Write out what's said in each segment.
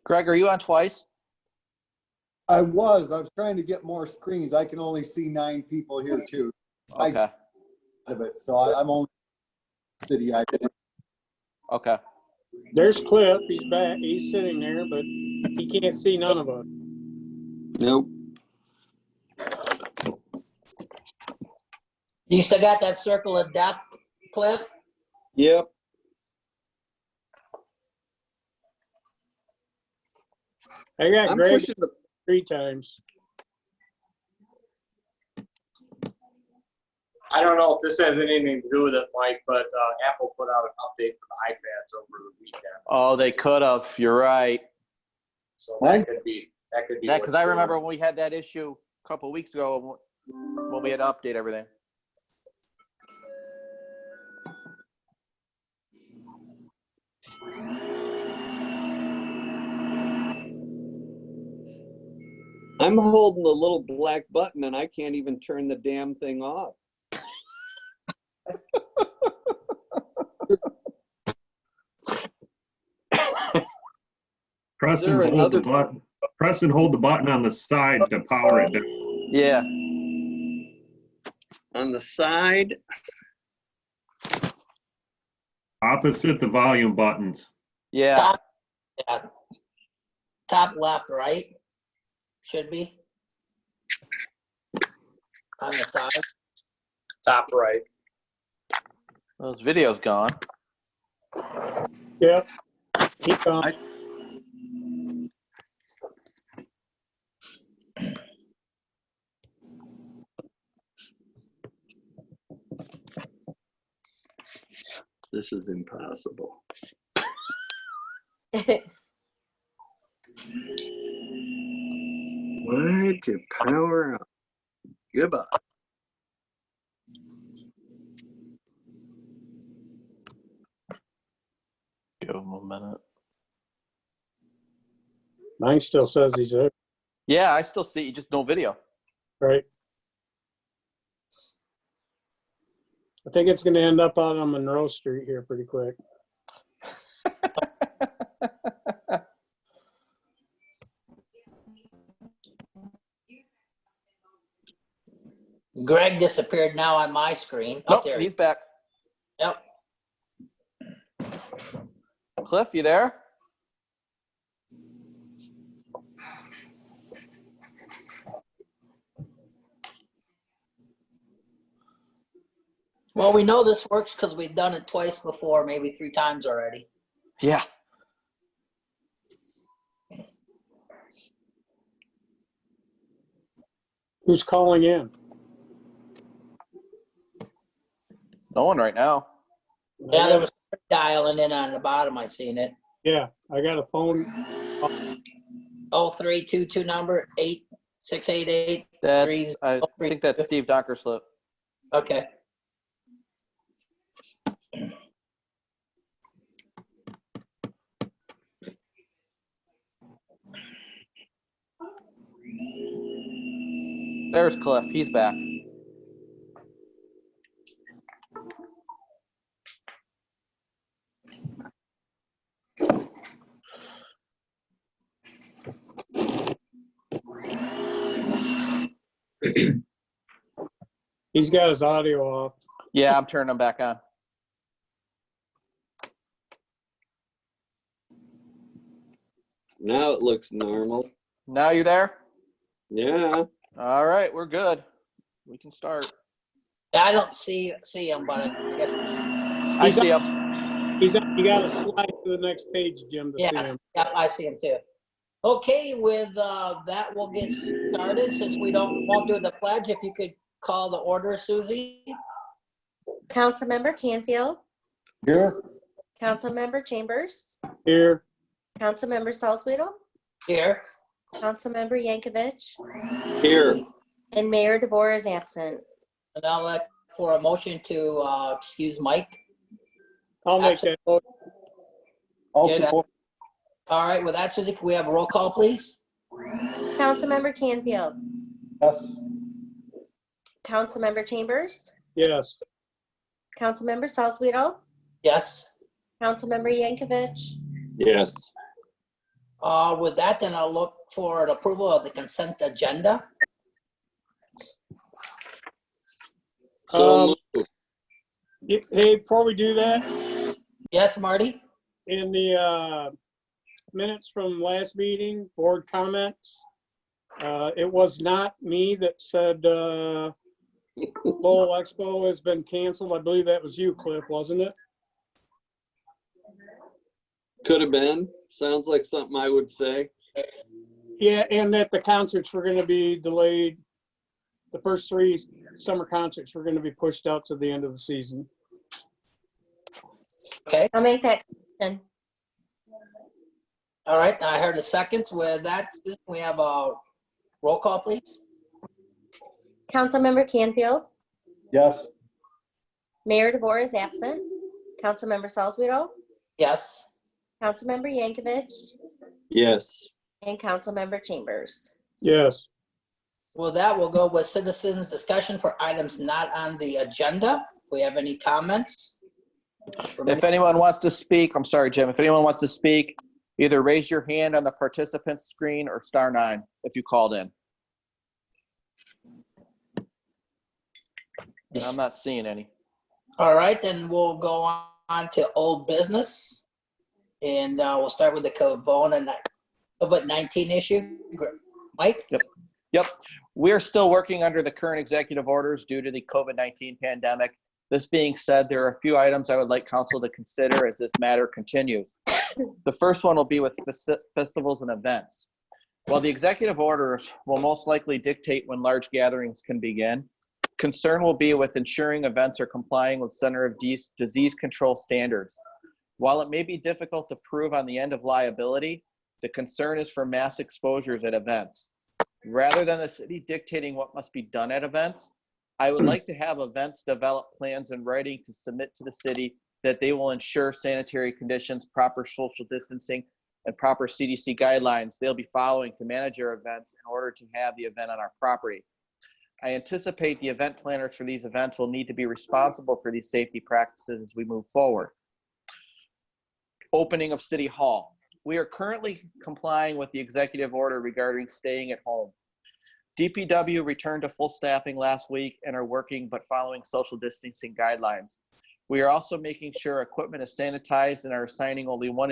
Greg, are you on twice? I was trying to get more screens. I can only see 9 people here too. Okay. So I'm only city. Okay. There's Cliff. He's back. He's sitting there, but he can't see none of us. Nope. You still got that circle of death, Cliff? Yep. I got I'm Greg pushing the 3 times. I don't know if this has anything to do with it, Mike, but Apple put out an update for the iPads over the weekend. Oh, they could have. You're right. So Right. that could be That because what's I going remember on. when we had that issue a couple of weeks ago when we had to update everything. I'm holding the little black button and I can't even turn the damn thing off. Press Is and there hold another- the button. Press and hold the button on the side to power it down. Yeah. On the side, Opposite the volume buttons. Yeah. Yeah. Top left, right? Should be. On the side. Top right. Those videos gone. Yep. Keep going. this is impossible. Why to power up? Goodbye. Give him a minute. Mine still says he's there, Yeah, I still see you, just no video. right? I think it's going to end up out on Monroe Street here pretty quick. Greg disappeared now on my screen. Up Nope, there. he's back. Yep. Cliff, you there? Well, we know this works because we've done it twice before, maybe 3 times already. Yeah. Who's calling in? No one right now. Yeah, there was dialing in on the bottom. I seen it. Yeah, I got a phone. 0322 number 8688. That's I think that's Steve Donkerslip. Okay. There's Cliff. He's back. He's got his audio off. Yeah, I'm turning him back on. Now it looks normal. Now you there? Yeah. All right, we're good. We can start. I don't see him, but I guess. I see him. You got to slide to the next page, Jim, to see Yes, him. yep, I see him too. Okay, with that, we'll get started. Since we won't do the pledge, if you could call the order, Susie. Councilmember Canfield, Here. Councilmember Chambers, Here, Councilmember Salzweedl, Here. Councilmember Yankovic, Here. and Mayor DeBoer is absent. And I'll let for a motion to excuse Mike. I'll make that motion. I'll Good. support. All right, with that, Susie, can we have a roll call, please? Councilmember Canfield, Yes. Councilmember Chambers, Yes. Councilmember Salzweedl, Councilmember Yankovic, Yes. Yes. and Mayor DeBoer is absent. Yes. All right, with that, Susie, can we have a roll call, please? Councilmember Chambers, Councilmember Salzweedl, Yes. With that, then I'll look for an approval of the consent agenda. So moved. Hey, before we do that, Yes, Marty? in the minutes from last meeting, board comments, it was not me that said Lowell Expo has been canceled. I believe that was you, Cliff, wasn't it? Could have been. Sounds like something I would say. Yeah, and that the concerts were going to be delayed. The first 3 summer concerts were going to be pushed out to the end of the season. Okay, I'll make that correction. all right, I heard the seconds. With that, we have a roll call, please. Councilmember Canfield, Yes. Mayor DeVore is absent. Councilmember Salzweedl, Yes. Councilmember Yankovic, Yes. and Councilmember Chambers. Yes. With that, we'll go with citizens' discussion for items not on the agenda. We have any comments? If anyone wants to speak, I'm sorry, Jim, if anyone wants to speak, either raise your hand on the participant screen or *9 if you called in. And I'm not seeing any. All right, then we'll go on to old business. And we'll start with the COVID-19 issue. Mike? Yep. We're still working under the current executive orders due to the COVID-19 pandemic. This being said, there are a few items I would like council to consider as this matter continues. The first one will be with festivals and events. While the executive orders will most likely dictate when large gatherings can begin, concern will be with ensuring events are complying with Center of Disease Control standards. While it may be difficult to prove on the end of liability, the concern is for mass exposures at events. Rather than the city dictating what must be done at events, I would like to have events develop plans in writing to submit to the city that they will ensure sanitary conditions, proper social distancing, and proper CDC guidelines they'll be following to manage our events in order to have the event on our property. I anticipate the event planners for these events will need to be responsible for these safety practices as we move forward. Opening of City Hall. We are currently complying with the executive order regarding staying at home. DPW returned to full staffing last week and are working but following social distancing guidelines. We are also making sure equipment is sanitized and are assigning only one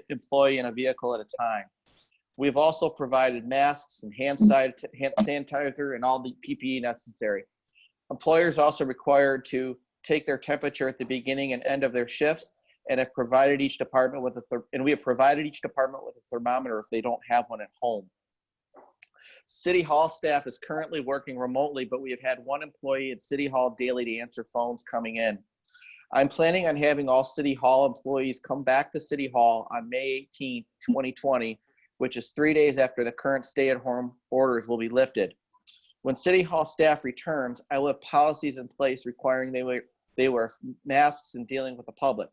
employee in a vehicle at a time. We've also provided masks and hand sanitizer and all the PPE necessary. Employers also required to take their temperature at the beginning and end of their shifts, and have provided each department with we have provided each department with a thermometer if they don't have one at home. City Hall staff is currently working remotely, but we have had one employee at City Hall daily to answer phones coming in. I'm planning on having all City Hall employees come back to City Hall on May 18, 2020, which is 3 days after the current stay-at-home orders will be lifted. When City Hall staff returns, I will have policies in place requiring they wear masks in dealing with the public.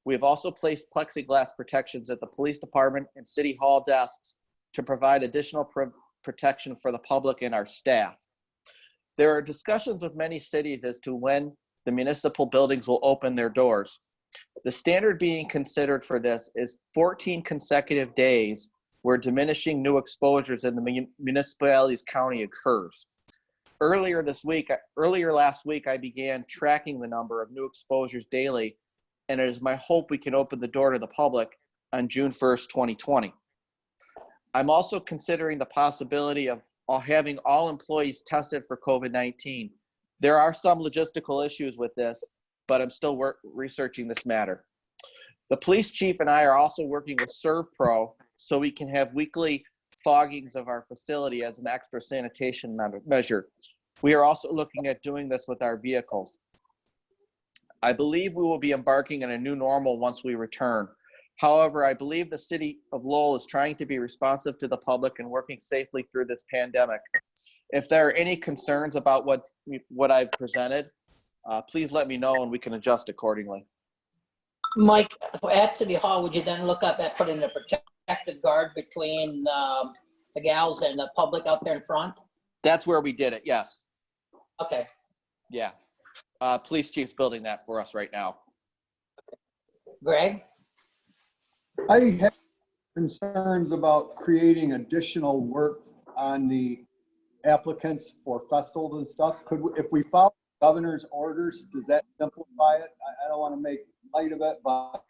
We have also placed plexiglass protections at the police department and City Hall desks to provide additional protection for the public and our staff. There are discussions with many cities as to when the municipal buildings will open their doors. The standard being considered for this is 14 consecutive days where diminishing new exposures in the municipality's county occurs. Earlier last week, I began tracking the number of new exposures daily, and it is my hope we can open the door to the public on June 1st, 2020. I'm also considering the possibility of having all employees tested for COVID-19. There are some logistical issues with this, but I'm still researching this matter. The police chief and I are also working with ServPro so we can have weekly foggings of our facility as an extra sanitation measure. We are also looking at doing this with our vehicles. I believe we will be embarking on a new normal once we return. However, I believe the city of Lowell is trying to be responsive to the public and working safely through this pandemic. If there are any concerns about what I've presented, please let me know and we can adjust accordingly. Mike, at City Hall, would you then look up at putting a protective guard between the gals and the public out there in front? That's where we did it, yes. Okay. Yeah. Police chief's building that for us right now. Greg? I have concerns about creating additional work on the applicants for festivals and stuff. If we follow governor's orders, does that simplify it? I don't want to make light of it, but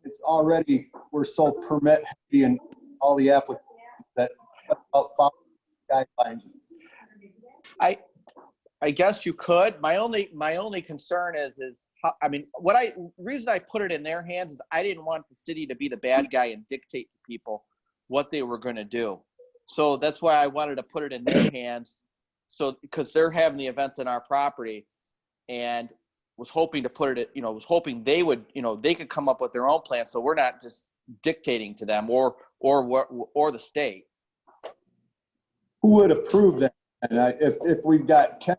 it's already, we're so permit heavy and all the applicants that follow guidelines. I guess you could. My only concern is how, I mean, reason I put it in their hands is I didn't want the city to be the bad guy and dictate to people what they were going to do. So that's why I wanted to put it in their hands. So, because they're having the events on our property, and was hoping to put it, was hoping they would, they could come up with their own plan. So we're not just dictating to them or the state. Who would approve that? And if we've got 10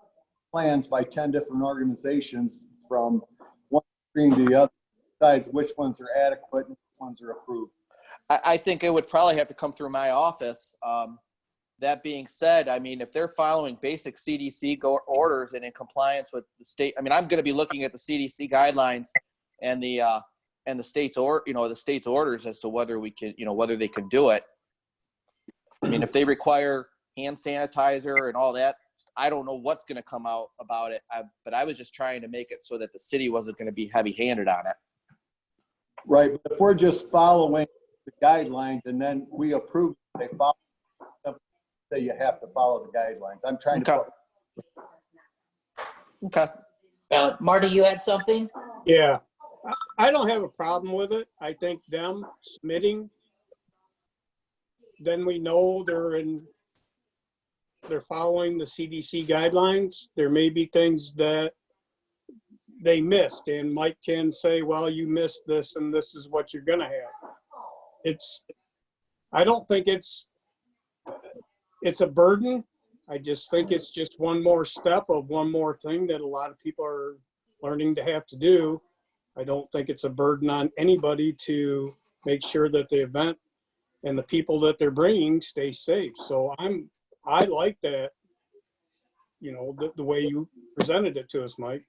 plans by 10 different organizations from one extreme to the other, decides which ones are adequate and which ones are approved. I think it would probably have to come through my office. That being said, I mean, if they're following basic CDC orders and in compliance with the state, I mean, I'm going to be looking at the CDC guidelines and the state's the state's orders as to whether we can, whether they can do it. I mean, if they require hand sanitizer and all that, I don't know what's going to come out about it. But I was just trying to make it so that the city wasn't going to be heavy-handed on it. Right, but if we're just following the guidelines and then we approve, they follow, say you have to follow the guidelines. I'm trying to. Okay. Marty, you had something? Yeah, I don't have a problem with it. I think them submitting, then we know they're following the CDC guidelines. There may be things that they missed, and Mike can say, well, you missed this and this is what you're gonna have. I don't think it's a burden. I just think it's just one more step of one more thing that a lot of people are learning to have to do. I don't think it's a burden on anybody to make sure that the event and the people that they're bringing stay safe. So I like that, the way you presented it to us, Mike.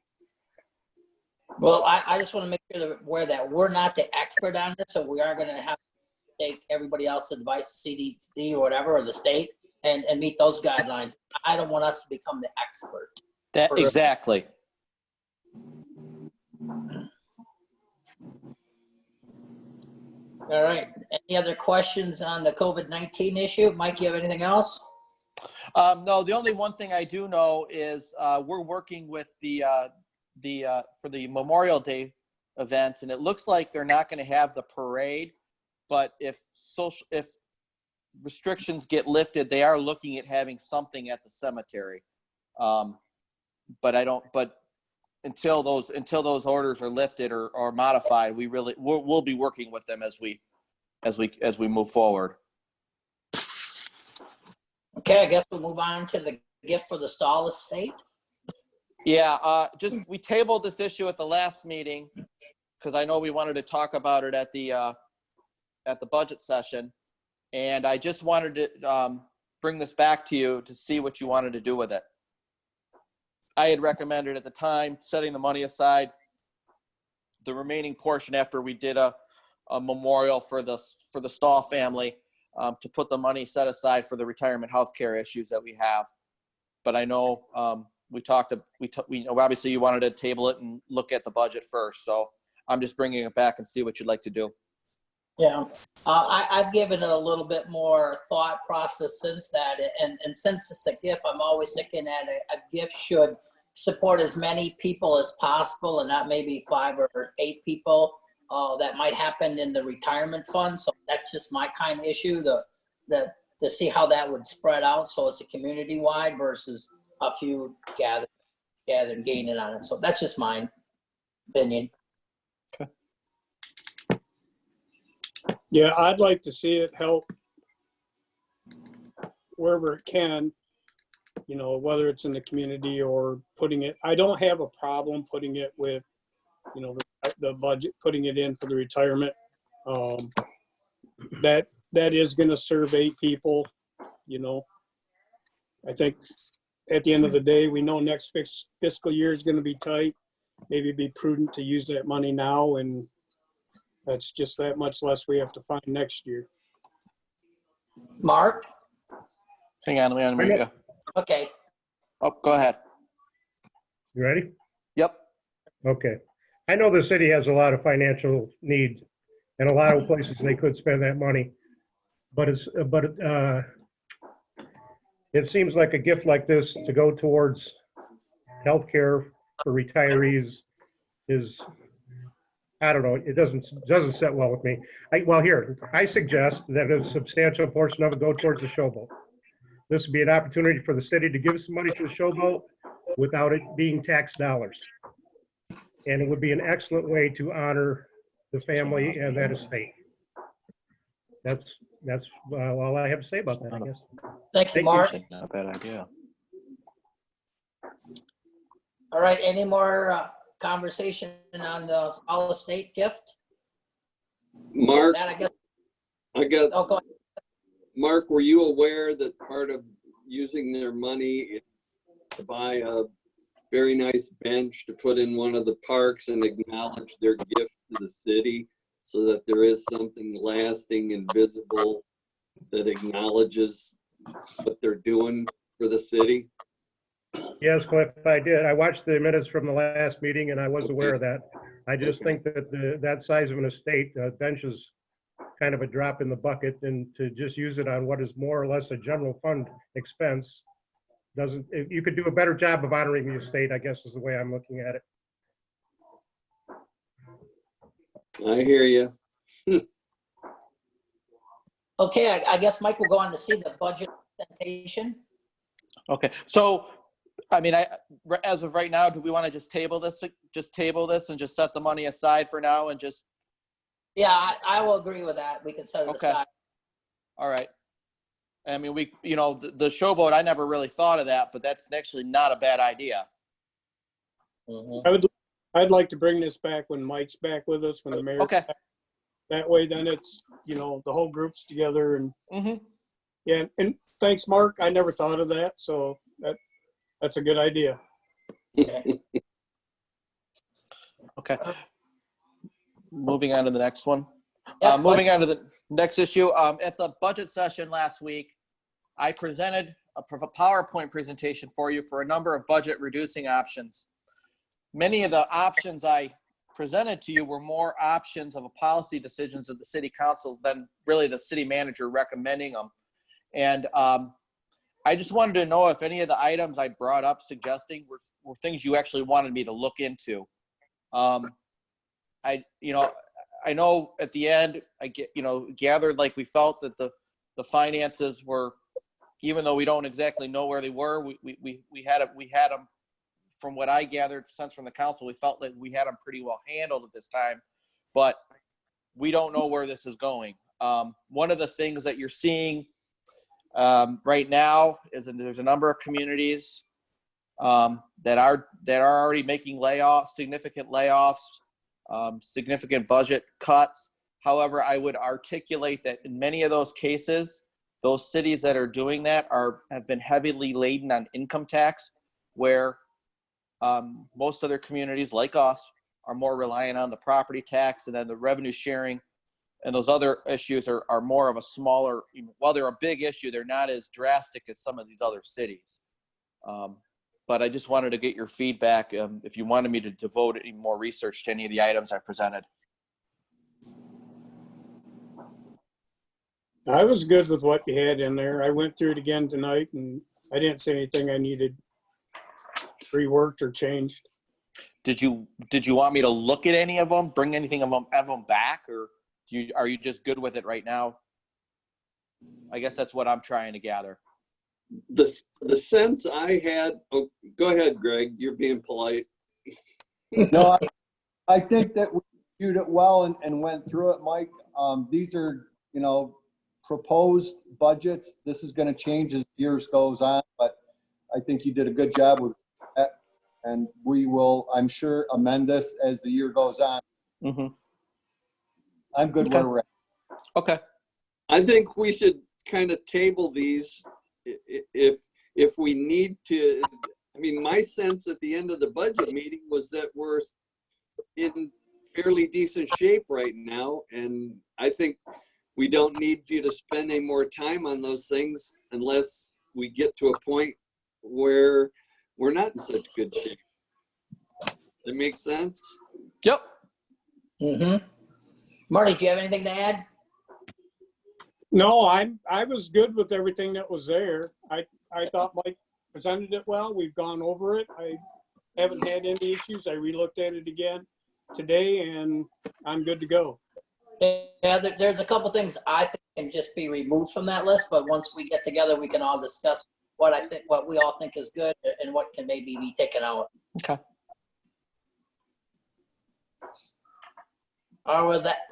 Well, I just want to make sure that we're not the expert on this, so we are going to have to take everybody else's advice, CDC or whatever, or the state, and meet those guidelines. I don't want us to become the expert. Exactly. All right. Any other questions on the COVID-19 issue? Mike, you have anything else? No, the only one thing I do know is we're working with for the Memorial Day events, and it looks like they're not going to have the parade, but if restrictions get lifted, they are looking at having something at the cemetery. But until those orders are lifted or modified, we'll be working with them as we move forward. Okay, I guess we'll move on to the gift for the Stahl estate. Yeah, we tabled this issue at the last meeting because I know we wanted to talk about it at the budget session, and I just wanted to bring this back to you to see what you wanted to do with it. I had recommended at the time setting the money aside, the remaining portion after we did a memorial for the Stahl family, to put the money set aside for the retirement health care issues that we have. But I know we obviously you wanted to table it and look at the budget first. So I'm just bringing it back and see what you'd like to do. Yeah, I've given it a little bit more thought process since that. And since it's a gift, I'm always thinking that a gift should support as many people as possible and not maybe 5 or 8 people. That might happen in the retirement fund. So that's just my kind of issue to see how that would spread out. So it's a community wide versus a few gather and gaining on it. So that's just my opinion. Okay. Yeah, I'd like to see it help wherever it can, whether it's in the community or putting it, I don't have a problem putting it with, the budget, putting it in for the retirement. That is going to serve 8 people, I think at the end of the day, we know next fiscal year is going to be tight. Maybe it'd be prudent to use that money now and That's just that much less we have to find next year. Mark? Hang on, let me unmute you. Okay. Oh, go ahead. You ready? Yep. Okay. I know the city has a lot of financial needs and a lot of places they could spend that money. But it seems like a gift like this to go towards healthcare for retirees is, I don't know, it doesn't set well with me. I suggest that a substantial portion of it go towards the showboat. This would be an opportunity for the city to give some money to the showboat without it being tax dollars. And it would be an excellent way to honor the family and that estate. That's all I have to say about that, I guess. Thank you, Mark. Not a bad idea. All right, any more conversation on the solid state gift? Mark, That I guess, I got, oh, go ahead. Mark, were you aware that part of using their money is to buy a very nice bench to put in one of the parks and acknowledge their gift to the city so that there is something lasting and visible that acknowledges what they're doing for the city? Yes, Cliff, I did. I watched the minutes from the last meeting and I was Okay. aware of that. I just think that that size of an estate, bench is kind of a drop in the bucket, and to just use it on what is more or less a general fund expense doesn't, you could do a better job of honoring the estate, I guess is the way I'm looking at it. I hear you. Okay, I guess Mike will go on to see the budget presentation. Okay, so, I mean, as of right now, do we want to just table this and just set the money aside for now and just, Yeah, I will agree with that. We can set it Okay. aside. all right. I mean, the showboat, I never really thought of that, but that's actually not a bad idea. I'd like to bring this back when Mike's back with us, when the mayor. Okay. That way, then it's, the whole group's together and, Mm-hmm. yeah, and thanks, Mark. I never thought of that, so that's a good idea. Okay. Moving on to the next one. Yeah, Moving on to the next issue. At the budget session last week, I presented a PowerPoint presentation for you for a number of budget reducing options. Many of the options I presented to you were more options of a policy decisions of the city council than really the city manager recommending them. And I just wanted to know if any of the items I brought up suggesting were things you actually wanted me to look into. I know at the end, gathered like we felt that the finances were, even though we don't exactly know where they were, we had them, from what I gathered since from the council, we felt that we had them pretty well handled at this time, but we don't know where this is going. One of the things that you're seeing right now is that there's a number of communities that are already making layoffs, significant budget cuts. However, I would articulate that in many of those cases, those cities that are doing that have been heavily laden on income tax, where most other communities like us are more reliant on the property tax, and then the revenue sharing and those other issues are more of a smaller, while they're a big issue, they're not as drastic as some of these other cities. But I just wanted to get your feedback if you wanted me to devote any more research to any of the items I presented. I was good with what you had in there. I went through it again tonight and I didn't see anything I needed reworked or changed. Did you want me to look at any of them, bring anything of them back, or are you just good with it right now? I guess that's what I'm trying to gather. The sense I had, oh, go ahead, Greg, you're being polite. No, I think that we viewed it well and went through it, Mike. These are, proposed budgets. This is going to change as years goes on, but I think you did a good job with that. And we will, I'm sure, amend this as the year goes on. Mm-hmm. I'm good Okay. where we're at. Okay. I think we should kind of table these if we need to. I mean, my sense at the end of the budget meeting was that we're in fairly decent shape right now. And I think we don't need you to spend any more time on those things unless we get to a point where we're not in such good shape. That makes sense? Yep. Mm-hmm. Marty, do you have anything to add? No, I was good with everything that was there. I thought Mike presented it well. We've gone over it. I haven't had any issues. I relooked at it again today and I'm good to go. Yeah, there's a couple things I think can just be removed from that list, but once we get together, we can all discuss what we all think is good and what can maybe be taken out. Okay.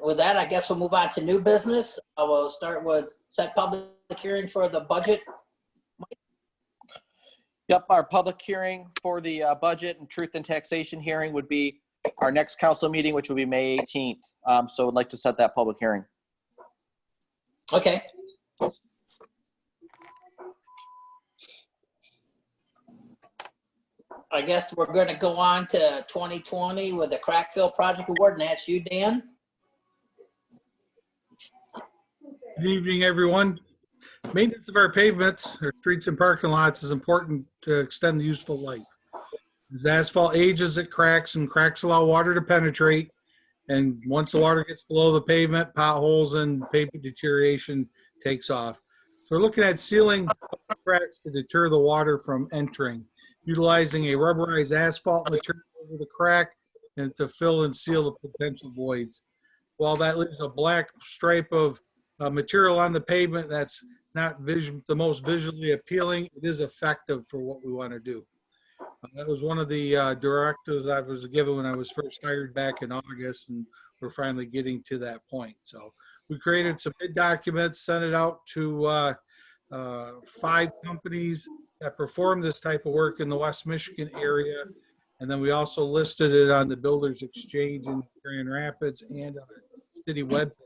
With that, I guess we'll move on to new business. I will start with set public hearing for the budget. Yep, our public hearing for the budget and truth and taxation hearing would be our next council meeting, which will be May 18th. So I'd like to set that public hearing. Okay. I guess we're going to go on to 2020 with the Crackville project award, and that's you, Dan. Good evening, everyone. Maintenance of our pavements, our streets and parking lots is important to extend the useful life. As asphalt ages, it cracks, and cracks allow water to penetrate. And once the water gets below the pavement, potholes and pavement deterioration takes off. So we're looking at sealing cracks to deter the water from entering, utilizing a rubberized asphalt material over the crack and to fill and seal the potential voids. While that leaves a black stripe of material on the pavement that's not the most visually appealing, it is effective for what we want to do. That was one of the directives I was given when I was first hired back in August, and we're finally getting to that point. So we created some bid documents, sent it out to 5 companies that perform this type of work in the West Michigan area. And then we also listed it on the Builders Exchange in Grand Rapids and on the city website.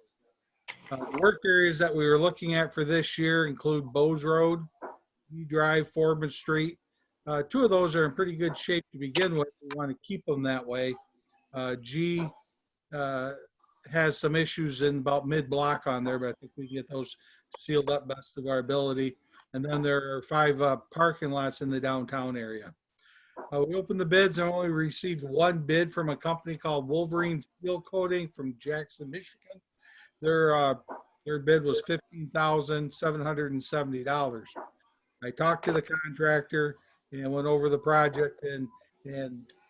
The work areas that we were looking at for this year include Bowes Road, E Drive, Foreman Street. 2 of those are in pretty good shape to begin with. We want to keep them that way. G has some issues in about mid-block on there, but I think we can get those sealed up best of our ability. And then there are 5 parking lots in the downtown area. We opened the bids and only received 1 bid from a company called Wolverine Steel Coating from Jackson, Michigan. Their bid was $15,770. I talked to the contractor and went over the project, and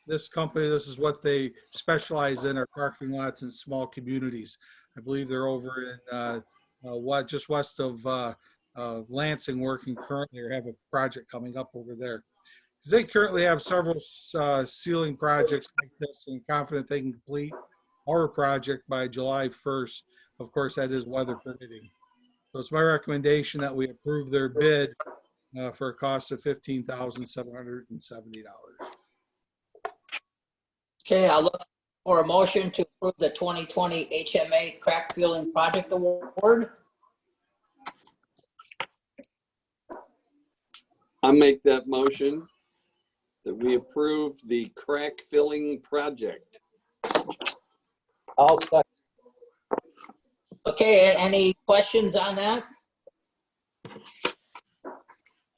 this company, this is what they specialize in, are parking lots in small communities. I believe they're over in just west of Lansing, working currently, or have a project coming up over there. They currently have several sealing projects like this, and confident they can complete our project by July 1st. Of course, that is weather permitting. So it's my recommendation that we approve their bid for a cost of $15,770. Okay, I'll look for a motion to approve the 2020 HMA crack filling project award. I'll make that motion that we approve the crack filling project. I'll second. Okay, any questions on that?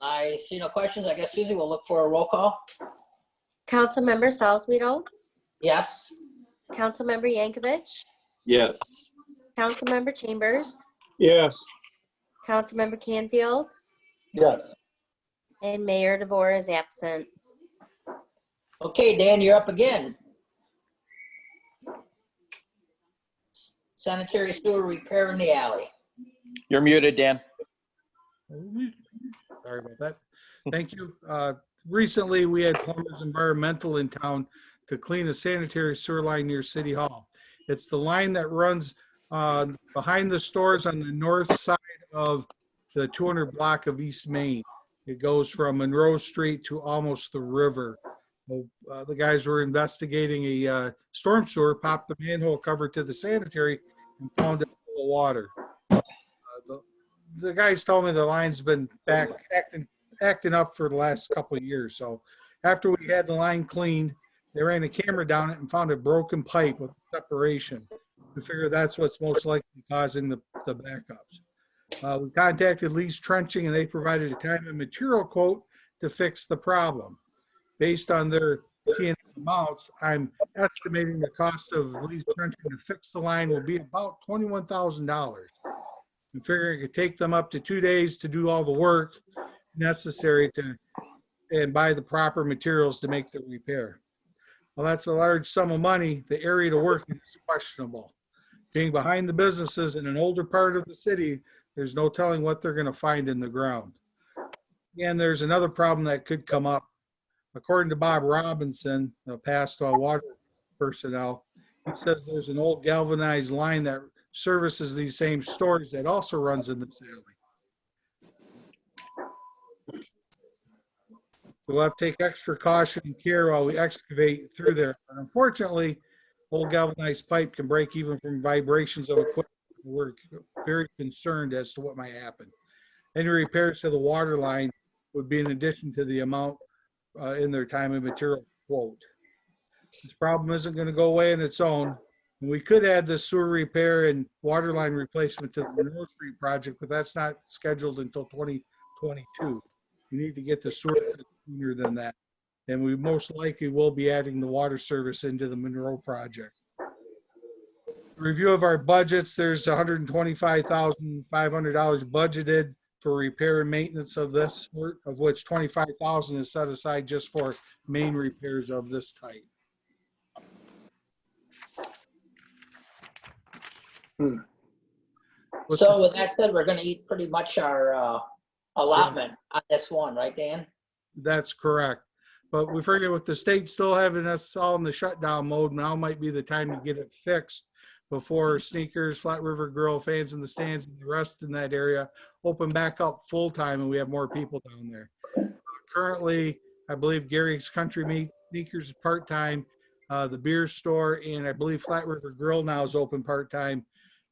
I see no questions. I guess Susie will look for a roll call. Councilmember Salzweedl, Yes. Councilmember Yankovic, Yes. Councilmember Chambers, Yes. Councilmember Canfield, Yes. and Mayor DeVore is absent. Okay, Dan, you're up again. Sanitary sewer repair in the alley. You're muted, Dan. Sorry about that. Thank you. Recently, we had Plumbers Environmental in town to clean a sanitary sewer line near City Hall. It's the line that runs behind the stores on the north side of the 200 block of East Main. It goes from Monroe Street to almost the river. The guys were investigating a storm sewer, popped the manhole cover to the sanitary, and found it full of water. The guys told me the line's been acting up for the last couple of years. So after we had the line cleaned, They ran a camera down it and found a broken pipe with separation. We figure that's what's most likely causing the backups. We contacted Lee's Trenching and they provided a time and material quote to fix the problem. Based on their T&M amounts, I'm estimating the cost of Lee's Trenching to fix the line will be about $21,000. I'm figuring it could take them up to 2 days to do all the work necessary and buy the proper materials to make the repair. Well, that's a large sum of money. The area to work in is questionable. Being behind the businesses in an older part of the city, there's no telling what they're going to find in the ground. And there's another problem that could come up. According to Bob Robinson, a past water personnel, he says there's an old galvanized line that services these same stores that also runs in this alley. We'll have to take extra caution and care while we excavate through there. But unfortunately, old galvanized pipe can break even from vibrations of equipment. We're very concerned as to what might happen. Any repairs to the water line would be in addition to the amount in their time and material quote. This problem isn't going to go away on its own. And we could add the sewer repair and water line replacement to the Monroe Street project, but that's not scheduled until 2022. We need to get the sewer sooner than that. And we most likely will be adding the water service into the Monroe project. Review of our budgets, there's $125,500 budgeted for repair and maintenance of this, of which $25,000 is set aside just for main repairs of this type. So with that said, we're gonna eat pretty much our allotment on this one, right, Dan? That's correct. But we figured with the state still having us all in the shutdown mode, now might be the time to get it fixed before Sneakers, Flat River Grill, Fans in the Stands, and the rest in that area open back up full time and we have more people down there. Currently, I believe Gary's Country Meat, Sneakers is part-time, the beer store, and I believe Flat River Grill now is open part-time.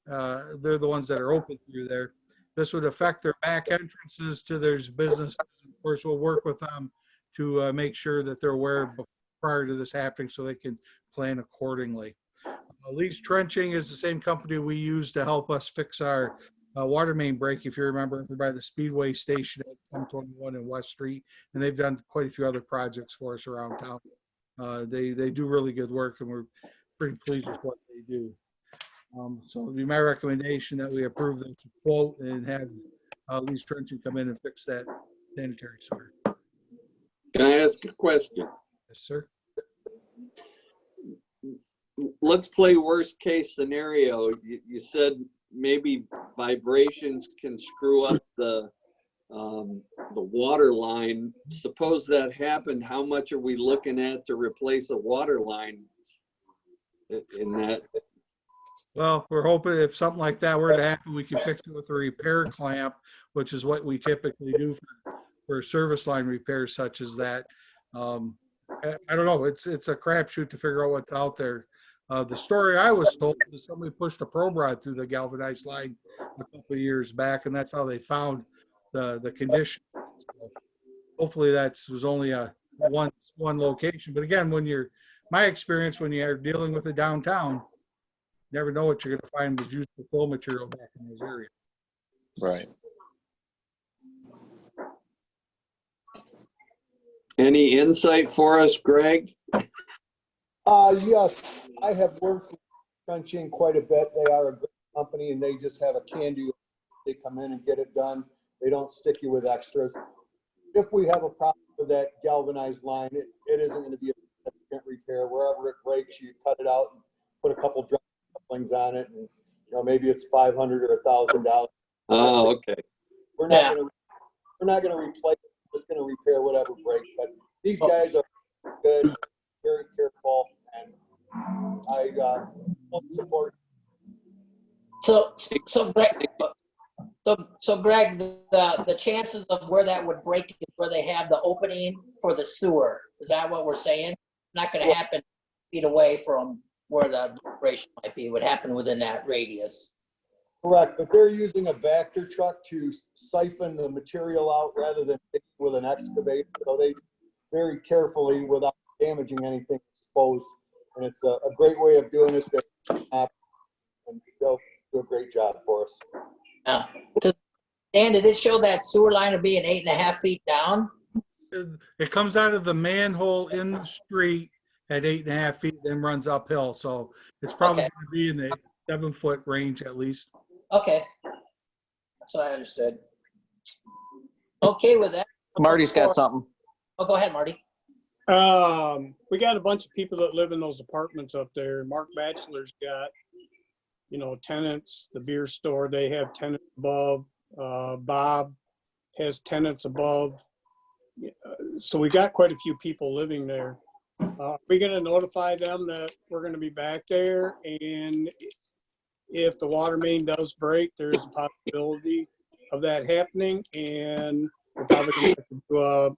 They're the ones that are open through there. This would affect their back entrances to their businesses. Of course, we'll work with them to make sure that they're aware prior to this happening so they can plan accordingly. Lee's Trenching is the same company we use to help us fix our water main break, if you remember, by the Speedway station at 121 and West Street. And they've done quite a few other projects for us around town. They do really good work and we're pretty pleased with what they do. So it'd be my recommendation that we approve the quote and have Lee's Trenching come in and fix that sanitary sewer. Can I ask a question? Yes, sir. Let's play worst case scenario. You said maybe vibrations can screw up the water line. Suppose that happened, how much are we looking at to replace a water line in that? Well, we're hoping if something like that were to happen, we can fix it with a repair clamp, which is what we typically do for service line repairs such as that. I don't know. It's a crapshoot to figure out what's out there. The story I was told is somebody pushed a probe rod through the galvanized line a couple of years back, and that's how they found the condition. So hopefully that was only a one location. But again, my experience when you're dealing with the downtown, you never know what you're going to find with useful fill material back in those areas. Right. Any insight for us, Greg? Yes, I have worked with Trenching quite a bit. They are a good company and they just have a can-do. They come in and get it done. They don't stick you with extras. If we have a problem with that galvanized line, it isn't going to be a significant repair. Wherever it breaks, you cut it out and put a couple dry couplings on it, and maybe it's $500 or $1,000. Oh, okay. We're not going to replace it. We're just going to repair whatever breaks. But these guys are good, very careful, and I fully support. So Greg, the chances of where that would break is where they have the opening for the sewer. Is that what we're saying? Not going to happen feet away from where the vibration might be. It would happen within that radius. Correct, but they're using a Vector truck to siphon the material out rather than with an excavator. So they very carefully, without damaging anything, exposed. And it's a great way of doing it. And they'll do a great job for us. Yeah. Dan, did it show that sewer line of being 8.5 feet down? It comes out of the manhole in the street at 8.5 feet, then runs uphill. So it's probably Okay. going to be in the 7-foot range at least. Okay. That's what I understood. Okay with that. Marty's got something. Oh, go ahead, Marty. We got a bunch of people that live in those apartments up there. Mark Batchelor's got, tenants, the beer store, they have tenants above. Bob has tenants above. So we got quite a few people living there. We're going to notify them that we're going to be back there, and if the water main does break, there's a possibility of that happening, and we're probably going to do a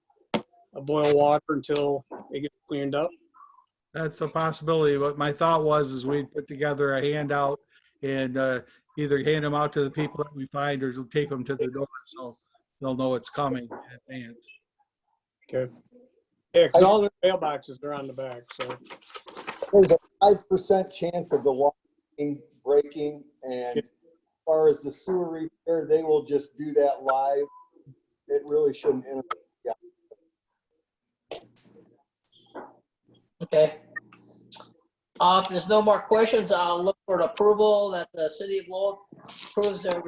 boil water until it gets cleaned up. That's a possibility. What my thought was is we'd put together a handout and either hand them out to the people that we find or tape them to their door so they'll know it's coming in advance. Okay. Yeah, because all the mailboxes are on the back, so. There's a 5% chance of the water main breaking, and as far as the sewer repair, they will just do that live. It really shouldn't interrupt. Okay. If there's no more questions, I'll look for an approval that the city of Lowell approves the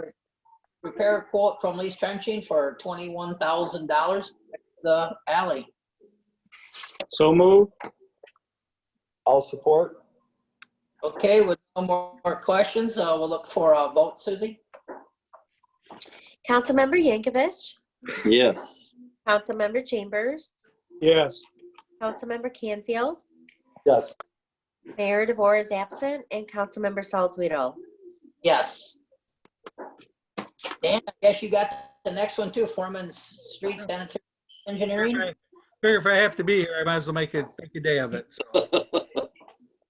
repair quote from Lee's Trenching for $21,000. The alley. So move. I'll support. Okay, with no more questions, we'll look for a vote, Susie. Councilmember Yankovic, Yes. Councilmember Chambers, Yes. Councilmember Canfield, Yes. Mayor DeVore is absent, and Councilmember Salzweedl. Yes. Dan, I guess you got the next one too, Foreman Street Sanitary Engineering. Figure if I have to be here, I might as well make a day of it. So.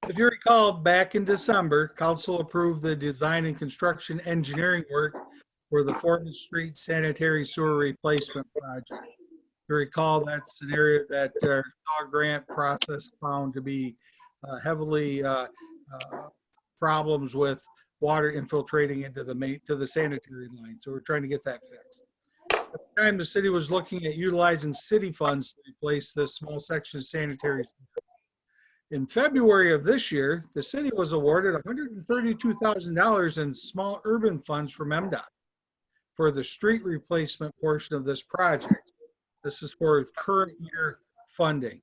If you recall, back in December, council approved the design and construction engineering work for the Foreman Street Sanitary Sewer Replacement Project. If you recall, that's an area that our grant process found to be heavily problems with water infiltrating into the sanitary line. So we're trying to get that fixed. At the time, the city was looking at utilizing city funds to replace this small section of sanitary. In February of this year, the city was awarded $132,000 in small urban funds from MDOT for the street replacement portion of this project. This is for current year funding.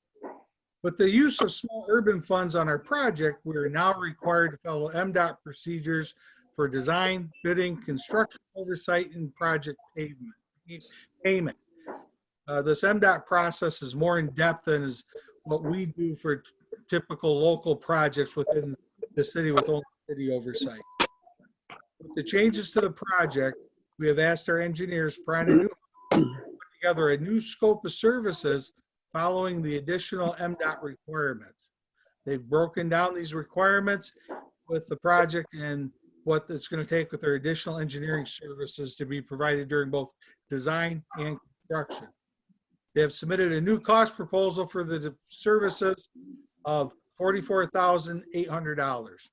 With the use of small urban funds on our project, we are now required to follow MDOT procedures for design, bidding, construction oversight, and project payment. This MDOT process is more in depth than is what we do for typical local projects within the city with only city oversight. With the changes to the project, we have asked our engineers, Prine and Newman, to put together a new scope of services following the additional MDOT requirements. They've broken down these requirements with the project and what it's going to take with their additional engineering services to be provided during both design and construction. They have submitted a new cost proposal for the services of $44,800.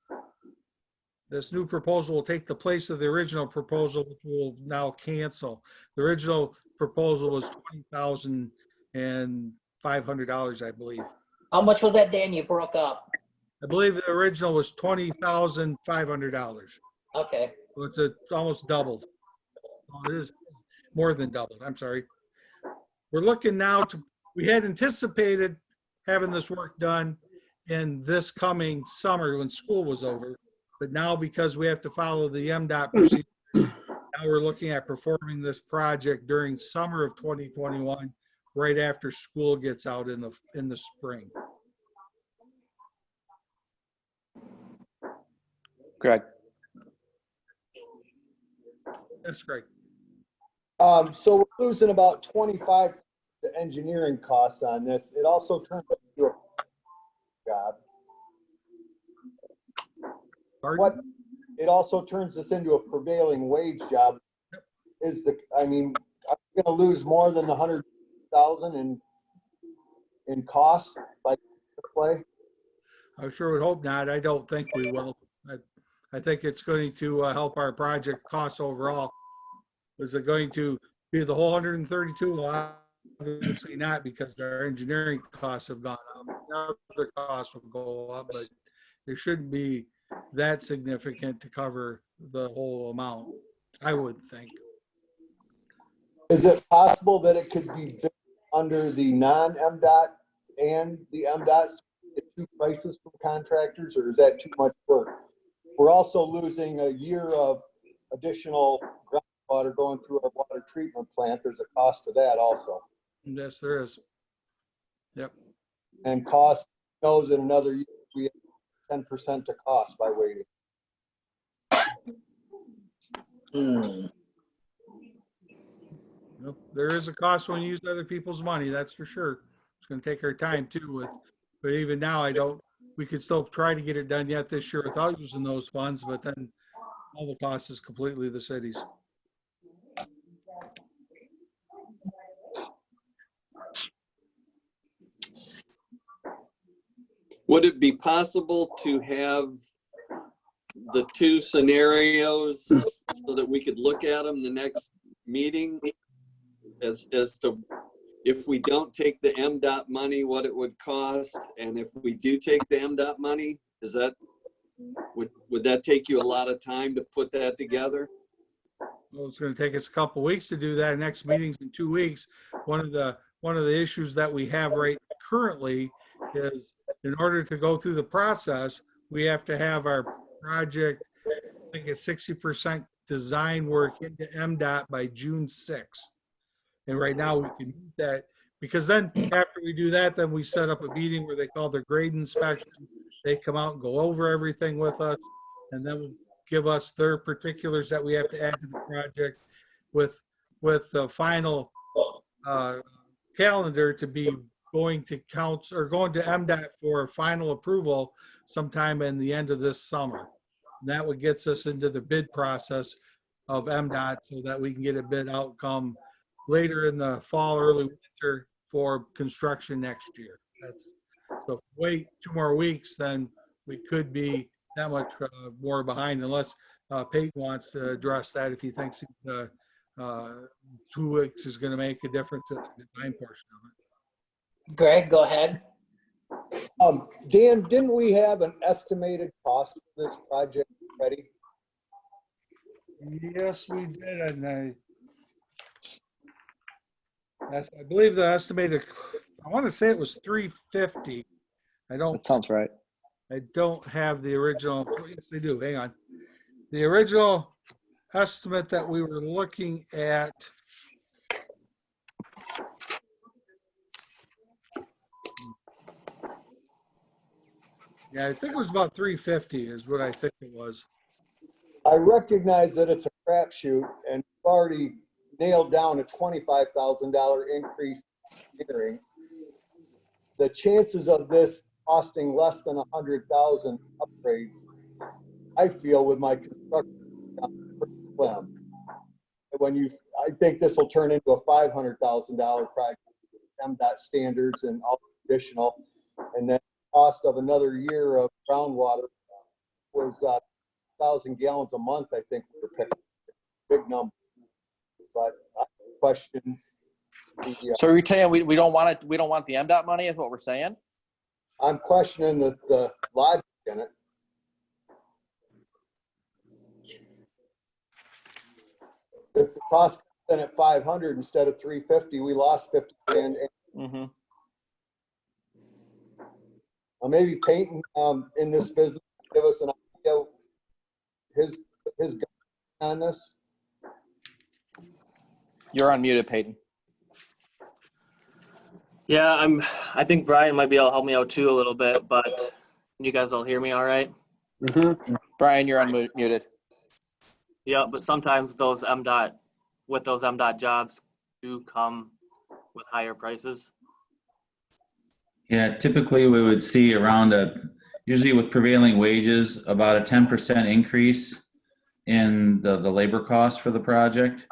This new proposal will take the place of the original proposal, which will now cancel. The original proposal was $20,500, I believe. How much was that, Dan? You broke up. I believe the original was $20,500. Okay. So it's almost doubled. Well, it is more than doubled. I'm sorry. We're looking now to, we had anticipated having this work done in this coming summer when school was over. But now because we have to follow the MDOT procedure, now we're looking at performing this project during summer of 2021, right after school gets out in the spring. Greg. That's great. So we're losing about 25 the engineering costs on this. It also turns into a job. What it also turns this into a prevailing wage job. Is the I'm going to lose more than the 100,000 in costs by play. I sure would hope not. I don't think we will. I think it's going to help our project costs overall. Is it going to be the whole 132? Well, obviously not, because our engineering costs have gone up. Other costs will go up, but it shouldn't be that significant to cover the whole amount, I would think. Is it possible that it could be bid under the non-MDOT and the MDOT, the two prices from contractors, or is that too much work? We're also losing a year of additional groundwater going through our water treatment plant. There's a cost to that also. Yes, there is. Yep. And cost knows in another year, we have 10% to cost by waiting. Yep, there is a cost when you use other people's money, that's for sure. It's gonna take our time too but even now, we could still try to get it done yet this year without using those funds, but then all the cost is completely the city's. Would it be possible to have the two scenarios so that we could look at them the next meeting as to if we don't take the MDOT money, what it would cost, and if we do take the MDOT money, would that take you a lot of time to put that together? Well, it's gonna take us a couple weeks to do that. Next meeting's in 2 weeks. One of the issues that we have right currently is, in order to go through the process, we have to have our project, I think it's 60% design work into MDOT by June 6th. And right now we can use that, because then after we do that, then we set up a meeting where they call their grade inspection. They come out and go over everything with us, and then give us their particulars that we have to add to the project with the final calendar to be going to council or going to MDOT for final approval sometime in the end of this summer. And that would gets us into the bid process of MDOT so that we can get a bid outcome later in the fall, early winter for construction next year. So if we wait 2 more weeks, then we could be that much more behind, unless Peyton wants to address that, if he thinks 2 weeks is going to make a difference in the design portion of it. Greg, go ahead. Dan, didn't we have an estimated cost for this project ready? Yes, we did, and I believe the estimated, I want to say it was $350. That sounds right. I don't have the original. Yes, they do. Hang on. The original estimate that we were looking at. Yeah, I think it was about 350 is what I think it was. I recognize that it's a crapshoot, and we've already nailed down a $25,000 increase in engineering. The chances of this costing less than 100,000 upgrades, I feel, with my construction, I think this will turn into a $500,000 project, MDOT standards and all additional, and then cost of another year of groundwater was 1,000 gallons a month. I think we were picking big number, but I question. So you're saying we don't want it? We don't want the MDOT money, is what we're saying? I'm questioning the logic in it. If the cost is then at 500 instead of 350, we lost 50 grand. Mm-hmm. Maybe Peyton in this business give us an idea his on this. You're unmuted, Peyton. Yeah, I think Brian might be able to help me out too a little bit, but you guys all hear me all right? Mm-hmm. Brian, you're unmuted. Yeah, but sometimes those MDOT jobs do come with higher prices. Yeah, typically we would see around usually with prevailing wages, about a 10% increase in the labor cost for the project.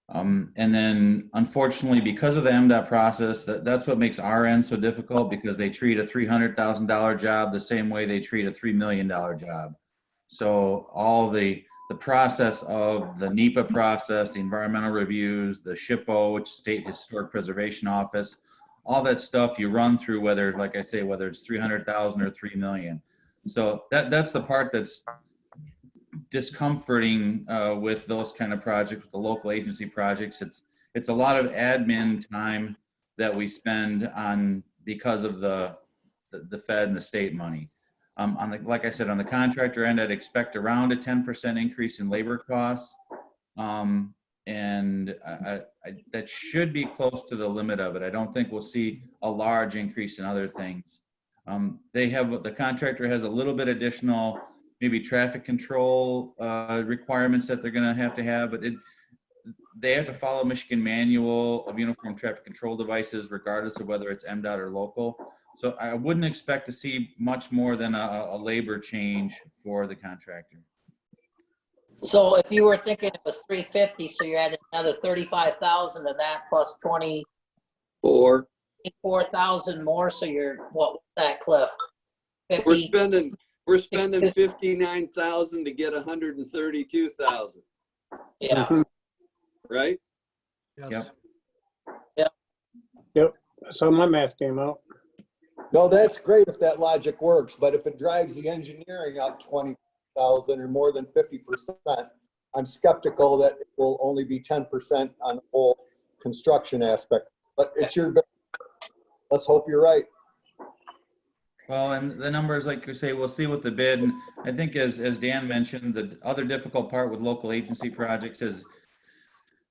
And then unfortunately, because of the MDOT process, that's what makes our end so difficult, because they treat a $300,000 job the same way they treat a $3 million job. So all the process of the NEPA process, the environmental reviews, the SHPO, which is State Historic Preservation Office, all that stuff you run through, whether, like I say, whether it's 300,000 or 3 million. So that's the part that's discomforting with those kind of projects, with the local agency projects. It's a lot of admin time that we spend on because of the Fed and the state money. Like I said, on the contractor end, I'd expect around a 10% increase in labor costs. And that should be close to the limit of it. I don't think we'll see a large increase in other things. The contractor has a little bit additional, maybe traffic control requirements that they're going to have, but they have to follow Michigan Manual of Uniform Traffic Control Devices, regardless of whether it's MDOT or local. So I wouldn't expect to see much more than a labor change for the contractor. So if you were thinking it was 350, so you're adding another 35,000 to that plus 24,000 more. So you're, what's that, Cliff? 50? We're spending 59,000 to get 132,000. Yeah. Right? Yes. Yep. So my math came out. No, that's great if that logic works, but if it drives the engineering up 20,000 or more than 50%, I'm skeptical that it will only be 10% on the whole construction aspect. But it's your, let's hope you're right. Well, and the numbers, like you say, we'll see with the bid. And I think as Dan mentioned, the other difficult part with local agency projects is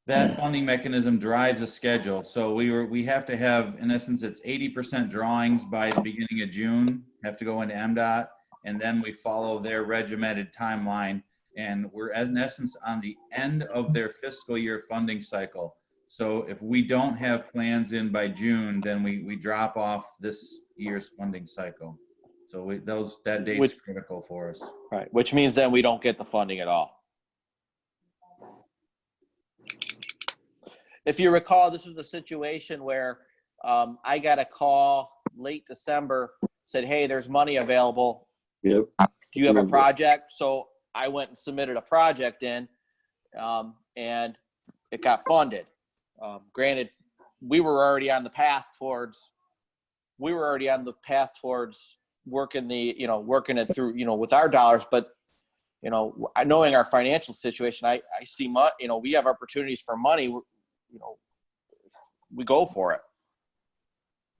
that funding mechanism drives a schedule. So we have to have, in essence, it's 80% drawings by the beginning of June, have to go into MDOT, and then we follow their regimented timeline. And we're in essence on the end of their fiscal year funding cycle. So if we don't have plans in by June, then we drop off this year's funding cycle. So that date's critical for us. Right, which means then we don't get the funding at all. If you recall, this was a situation where I got a call late December, said, hey, there's money available. Yep. Do you have a project? So I went and submitted a project in, and it got funded. Granted, we were already on the path towards working it through, with our dollars. But, knowing our financial situation, I see we have opportunities for money. We go for it.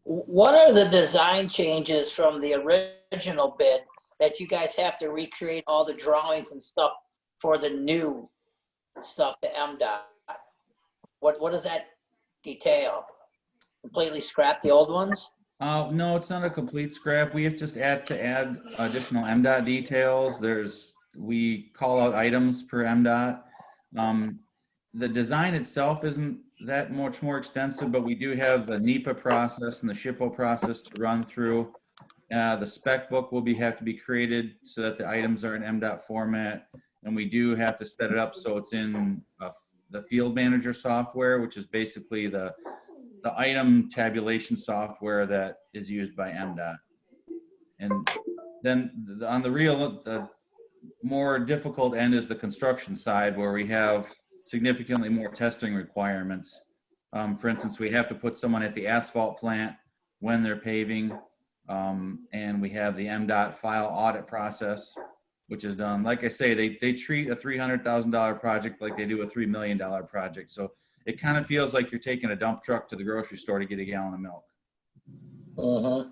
What are the design changes from the original bid that you guys have to recreate all the drawings and stuff for the new stuff to MDOT? What does that detail? Completely scrap the old ones? No, it's not a complete scrap. We have just to add additional MDOT details. We call out items per MDOT. The design itself isn't that much more extensive, but we do have the NEPA process and the SHPO process to run through. The spec book will have to be created so that the items are in MDOT format, and we do have to set it up so it's in the field manager software, which is basically the item tabulation software that is used by MDOT. And then on the more difficult end is the construction side, where we have significantly more testing requirements. For instance, we have to put someone at the asphalt plant when they're paving, and we have the MDOT file audit process, which is done. Like I say, they treat a $300,000 project like they do a $3 million project. So it kind of feels like you're taking a dump truck to the grocery store to get a gallon of milk. Mm-hmm.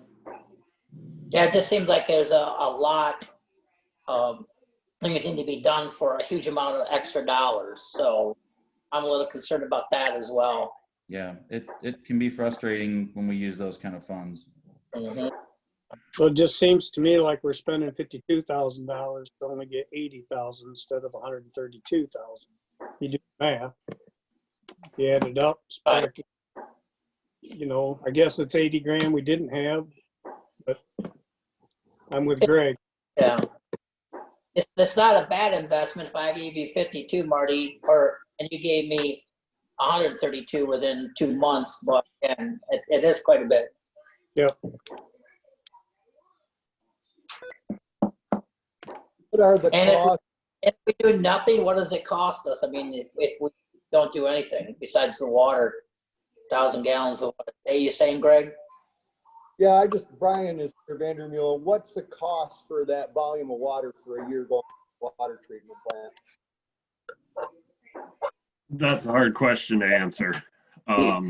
Yeah, it just seems like there's a lot of things need to be done for a huge amount of extra dollars. So I'm a little concerned about that as well. Yeah, it can be frustrating when we use those kind of funds. Mm-hmm. So it just seems to me like we're spending $52,000 to only get 80,000 instead of 132,000. You do the math. You add it up, I guess it's 80 grand we didn't have, but I'm with Greg. Yeah. It's not a bad investment if I gave you 52, Marty, and you gave me 132 within 2 months, but again, it is quite a bit. Yep. What are the And costs? if we do nothing, what does it cost us? I mean, if we don't do anything besides the water, 1,000 gallons of water. Are you saying, Greg? Yeah, Brian is Mr. Vandermeulen. What's the cost for that volume of water for a year going to the water treatment plant? That's a hard question to answer. Off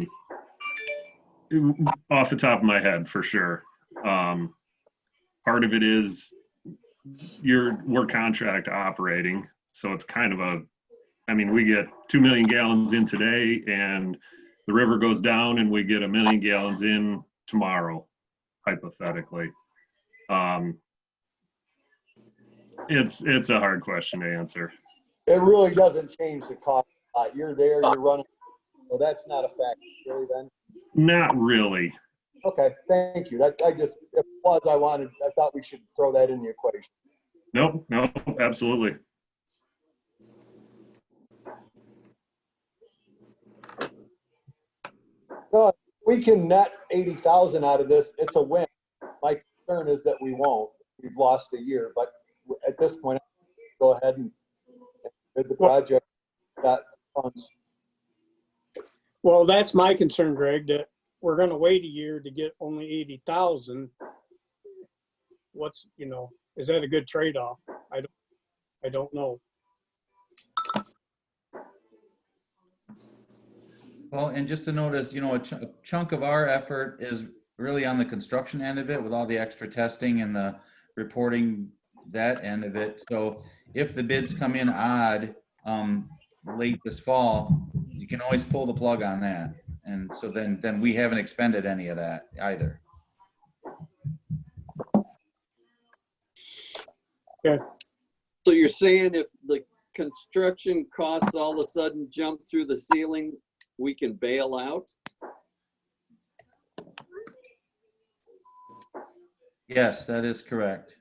the top of my head, for sure. Part of it is we're contract operating, so it's kind of we get 2 million gallons in today, and the river goes down, and we get 1 million gallons in tomorrow, hypothetically. It's a hard question to answer. It really doesn't change the cost a lot. You're there, you're running. So that's not a factor, really, then? Not really. Okay, thank you. If it was, I thought we should throw that in the equation. Nope, absolutely. No, if we can net 80,000 out of this, it's a win. My concern is that we won't. We've lost a year, but at this point, go ahead and bid the project. Got funds. Well, that's my concern, Greg, that we're gonna wait a year to get only 80,000. What's, is that a good trade-off? I don't know. Well, and just to notice, a chunk of our effort is really on the construction end of it with all the extra testing and the reporting, that end of it. So if the bids come in odd late this fall, you can always pull the plug on that. And so then we haven't expended any of that either. Okay. So you're saying if the construction costs all of a sudden jump through the ceiling, we can bail out? Yes, that is correct.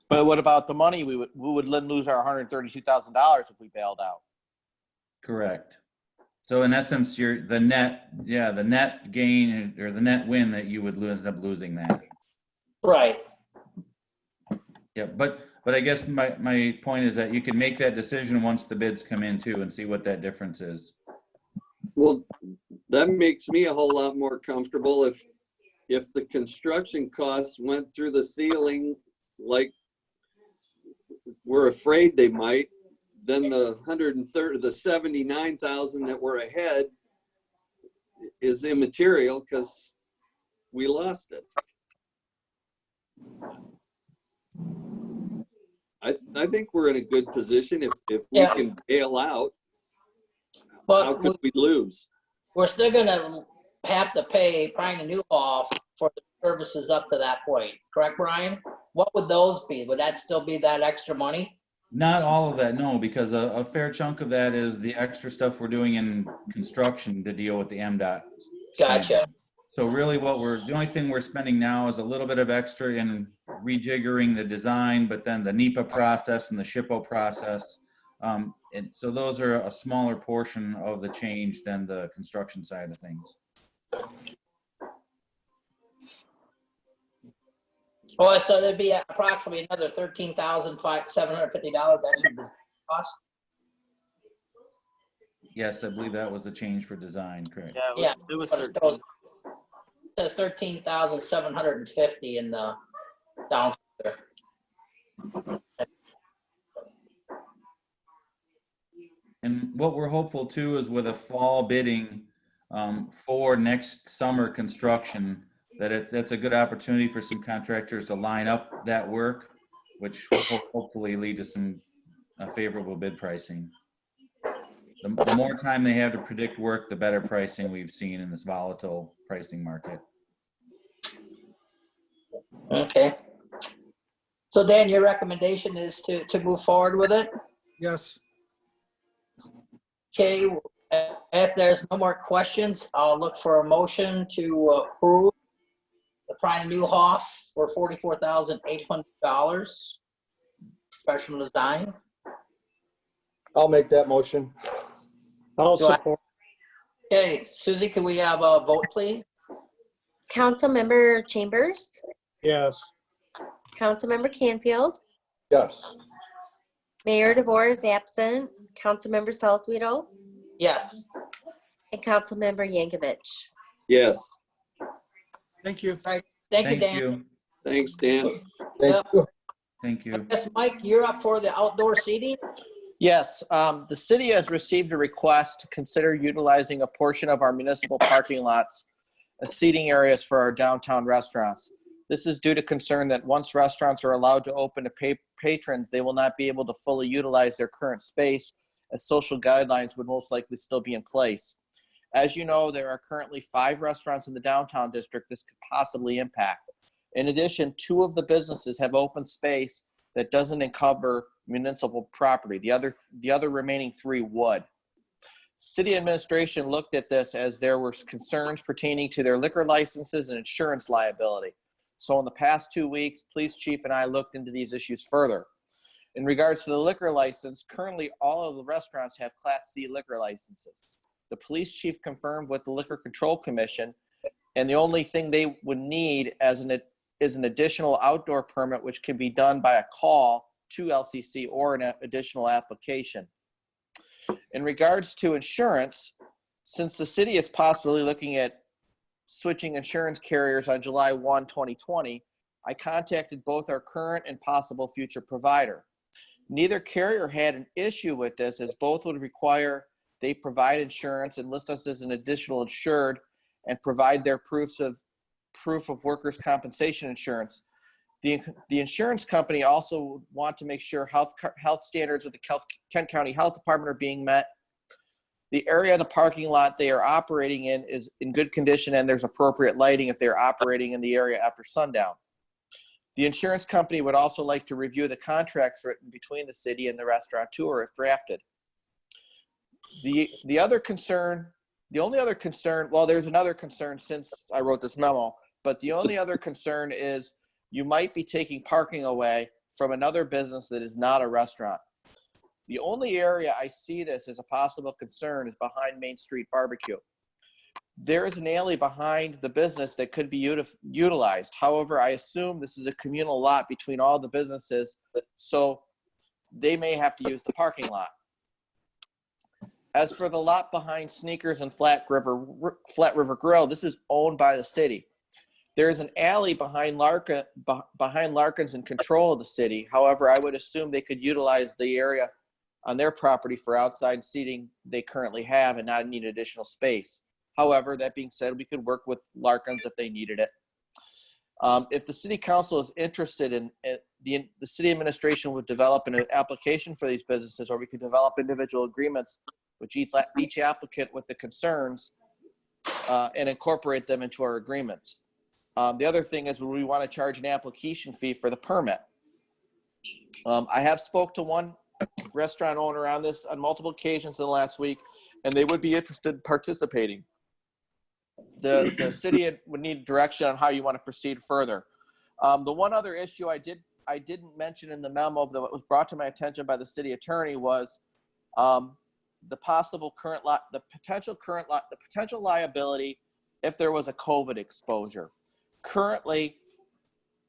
But what about the money? We would then lose our $132,000 if we bailed out. Correct. So in essence, the net gain or the net win that you would end up losing that. Right. Yeah, but I guess my point is that you can make that decision once the bids come in too and see what that difference is. Well, that makes me a whole lot more comfortable if the construction costs went through the ceiling like we're afraid they might, then the 79,000 that we're ahead is immaterial because we lost it. I think we're in a good position if we can bail out. But how could we lose? We're still gonna have to pay Pine and Newhoff for the services up to that point, correct, Brian? What would those be? Would that still be that extra money? Not all of that, no, because a fair chunk of that is the extra stuff we're doing in construction to deal with the MDOT. Gotcha. So really the only thing we're spending now is a little bit of extra in rejiggering the design, but then the NEPA process and the SHPO process. And so those are a smaller portion of the change than the construction side of things. Well, so there'd be approximately another $13,750 extra cost. Yes, I believe that was the change for design, correct? Yeah, It was but it says 13,750 in the down there. And what we're hopeful too is with a fall bidding for next summer construction, that's a good opportunity for some contractors to line up that work, which will hopefully lead to some favorable bid pricing. The more time they have to predict work, the better pricing we've seen in this volatile pricing market. Okay. So Dan, your recommendation is to move forward with it? Yes. Okay, if there's no more questions, I'll look for a motion to approve the Pine and Newhoff for $44,800 professional design. I'll make that motion. I'll Do I- support. Okay, Susie, can we have a vote, please? Councilmember Chambers, Yes. Councilmember Canfield, Yes. Mayor DeVore is absent, Councilmember Salzweedl, Yes. and Councilmember Yankovic. Yes. Thank you. Thank you, Thank Dan. you. Thanks, Dan. Thank you. Thank you. Yes, Mike, you're up for the outdoor seating? Yes, the city has received a request to consider utilizing a portion of our municipal parking lots as seating areas for our downtown restaurants. This is due to concern that once restaurants are allowed to open to patrons, they will not be able to fully utilize their current space, as social guidelines would most likely still be in place. As you know, there are currently 5 restaurants in the downtown district this could possibly impact. In addition, 2 of the businesses have open space that doesn't encumber municipal property. The other remaining 3 would. City administration looked at this as there were concerns pertaining to their liquor licenses and insurance liability. So in the past 2 weeks, police chief and I looked into these issues further. In regards to the liquor license, currently all of the restaurants have Class C liquor licenses. The police chief confirmed with the Liquor Control Commission, and the only thing they would need is an additional outdoor permit, which can be done by a call to LCC or an additional application. In regards to insurance, since the city is possibly looking at switching insurance carriers on July 1, 2020, I contacted both our current and possible future provider. Neither carrier had an issue with this, as both would require they provide insurance and list us as an additional insured and provide their proof of workers' compensation insurance. The insurance company also would want to make sure health standards of the Kent County Health Department are being met. The area of the parking lot they are operating in is in good condition, and there's appropriate lighting if they're operating in the area after sundown. The insurance company would also like to review the contracts written between the city and the restaurateur if drafted. The only other concern, well, there's another concern since I wrote this memo, but the only other concern is you might be taking parking away from another business that is not a restaurant. The only area I see this as a possible concern is behind Main Street Barbecue. There is an alley behind the business that could be utilized. However, I assume this is a communal lot between all the businesses, so they may have to use the parking lot. As for the lot behind Sneakers and Flat River Grill, this is owned by the city. There is an alley behind Larkin's in control of the city. However, I would assume they could utilize the area on their property for outside seating they currently have and not need additional space. However, that being said, we could work with Larkin's if they needed it. If the city council is interested in the city administration would develop an application for these businesses, or we could develop individual agreements with each applicant with the concerns and incorporate them into our agreements. The other thing is, we want to charge an application fee for the permit. I have spoke to one restaurant owner on this on multiple occasions in the last week, and they would be interested in participating. The city would need direction on how you want to proceed further. The one other issue I didn't mention in the memo that was brought to my attention by the city attorney was the potential liability if there was a COVID exposure. Currently,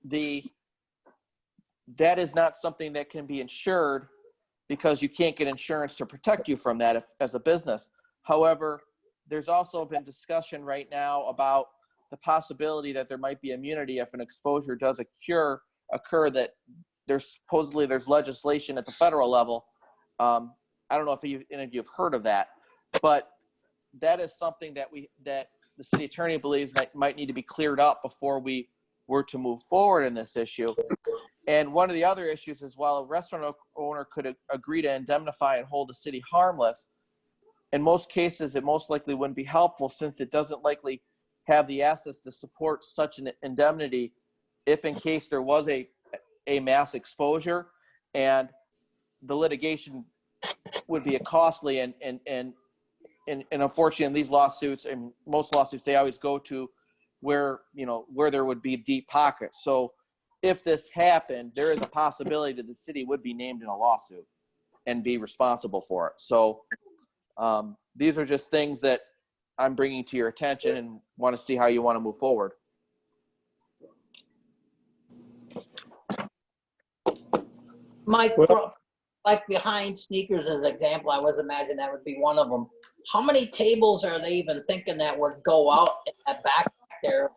that is not something that can be insured because you can't get insurance to protect you from that as a business. However, there's also been discussion right now about the possibility that there might be immunity if an exposure does occur that there's legislation at the federal level. I don't know if any of you have heard of that, but that is something that the city attorney believes might need to be cleared up before we were to move forward in this issue. And one of the other issues is, while a restaurant owner could agree to indemnify and hold the city harmless, in most cases, it most likely wouldn't be helpful, since it doesn't likely have the assets to support such an indemnity if in case there was a mass exposure, and the litigation would be costly and unfortunately in these lawsuits, and most lawsuits, they always go to where there would be deep pockets. So if this happened, there is a possibility that the city would be named in a lawsuit. and be responsible for it. So these are just things that I'm bringing to your attention and want to see how you want to move forward. Mike, Well- like behind sneakers as an example, I was imagining that would be one of them. How many tables are they even thinking that would go out in that back there?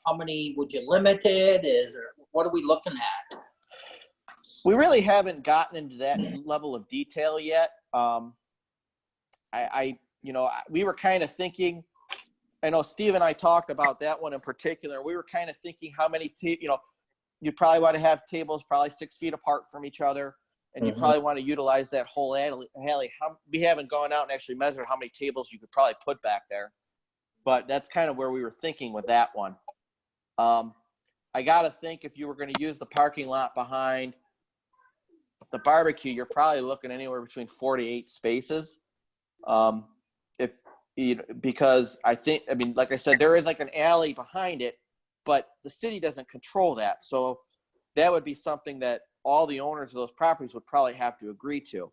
How many would you limit it? What are we looking at? We really haven't gotten into that level of detail yet. We were kind of thinking, I know Steve and I talked about that one in particular. We were kind of thinking how many, you probably want to have tables probably 6 feet apart from each other. And you probably want to utilize that whole alley. We haven't gone out and actually measured how many tables you could probably put back there. But that's kind of where we were thinking with that one. I got to think if you were going to use the parking lot behind the barbecue, you're probably looking anywhere between 4 to 8 spaces. Because like I said, there is like an alley behind it, but the city doesn't control that. So that would be something that all the owners of those properties would probably have to agree to.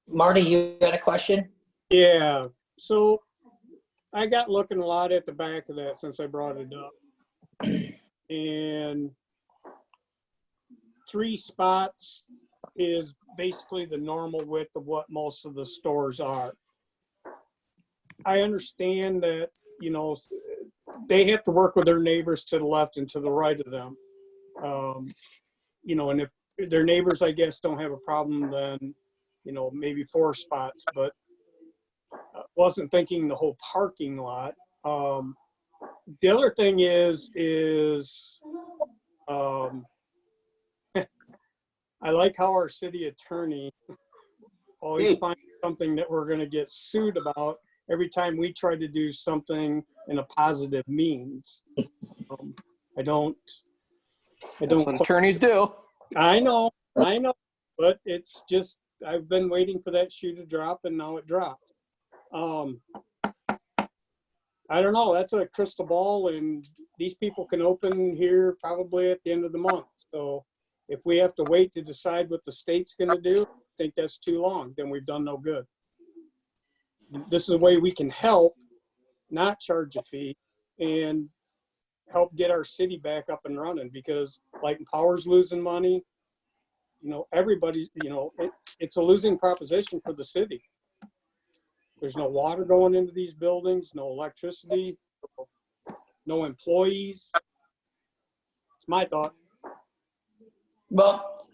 Marty, you got a question? Yeah, so I got looking a lot at the back of that since I brought it up. And 3 spots is basically the normal width of what most of the stores are. I understand that, they have to work with their neighbors to the left and to the right of them. And if their neighbors, I guess, don't have a problem, then, maybe 4 spots, but wasn't thinking the whole parking lot. The other thing is I like how our city attorney always finds something that we're going to get sued about every time we try to do something in a positive means. I don't That's what attorneys do. I know, but it's just, I've been waiting for that shoe to drop and now it dropped. I don't know, that's a crystal ball and these people can open here probably at the end of the month. So if we have to wait to decide what the state's gonna do, I think that's too long, then we've done no good. This is a way we can help, not charge a fee, and help get our city back up and running, because Light and Power's losing money. Everybody, it's a losing proposition for the city. There's no water going into these buildings, no electricity, no employees. It's my thought. Well,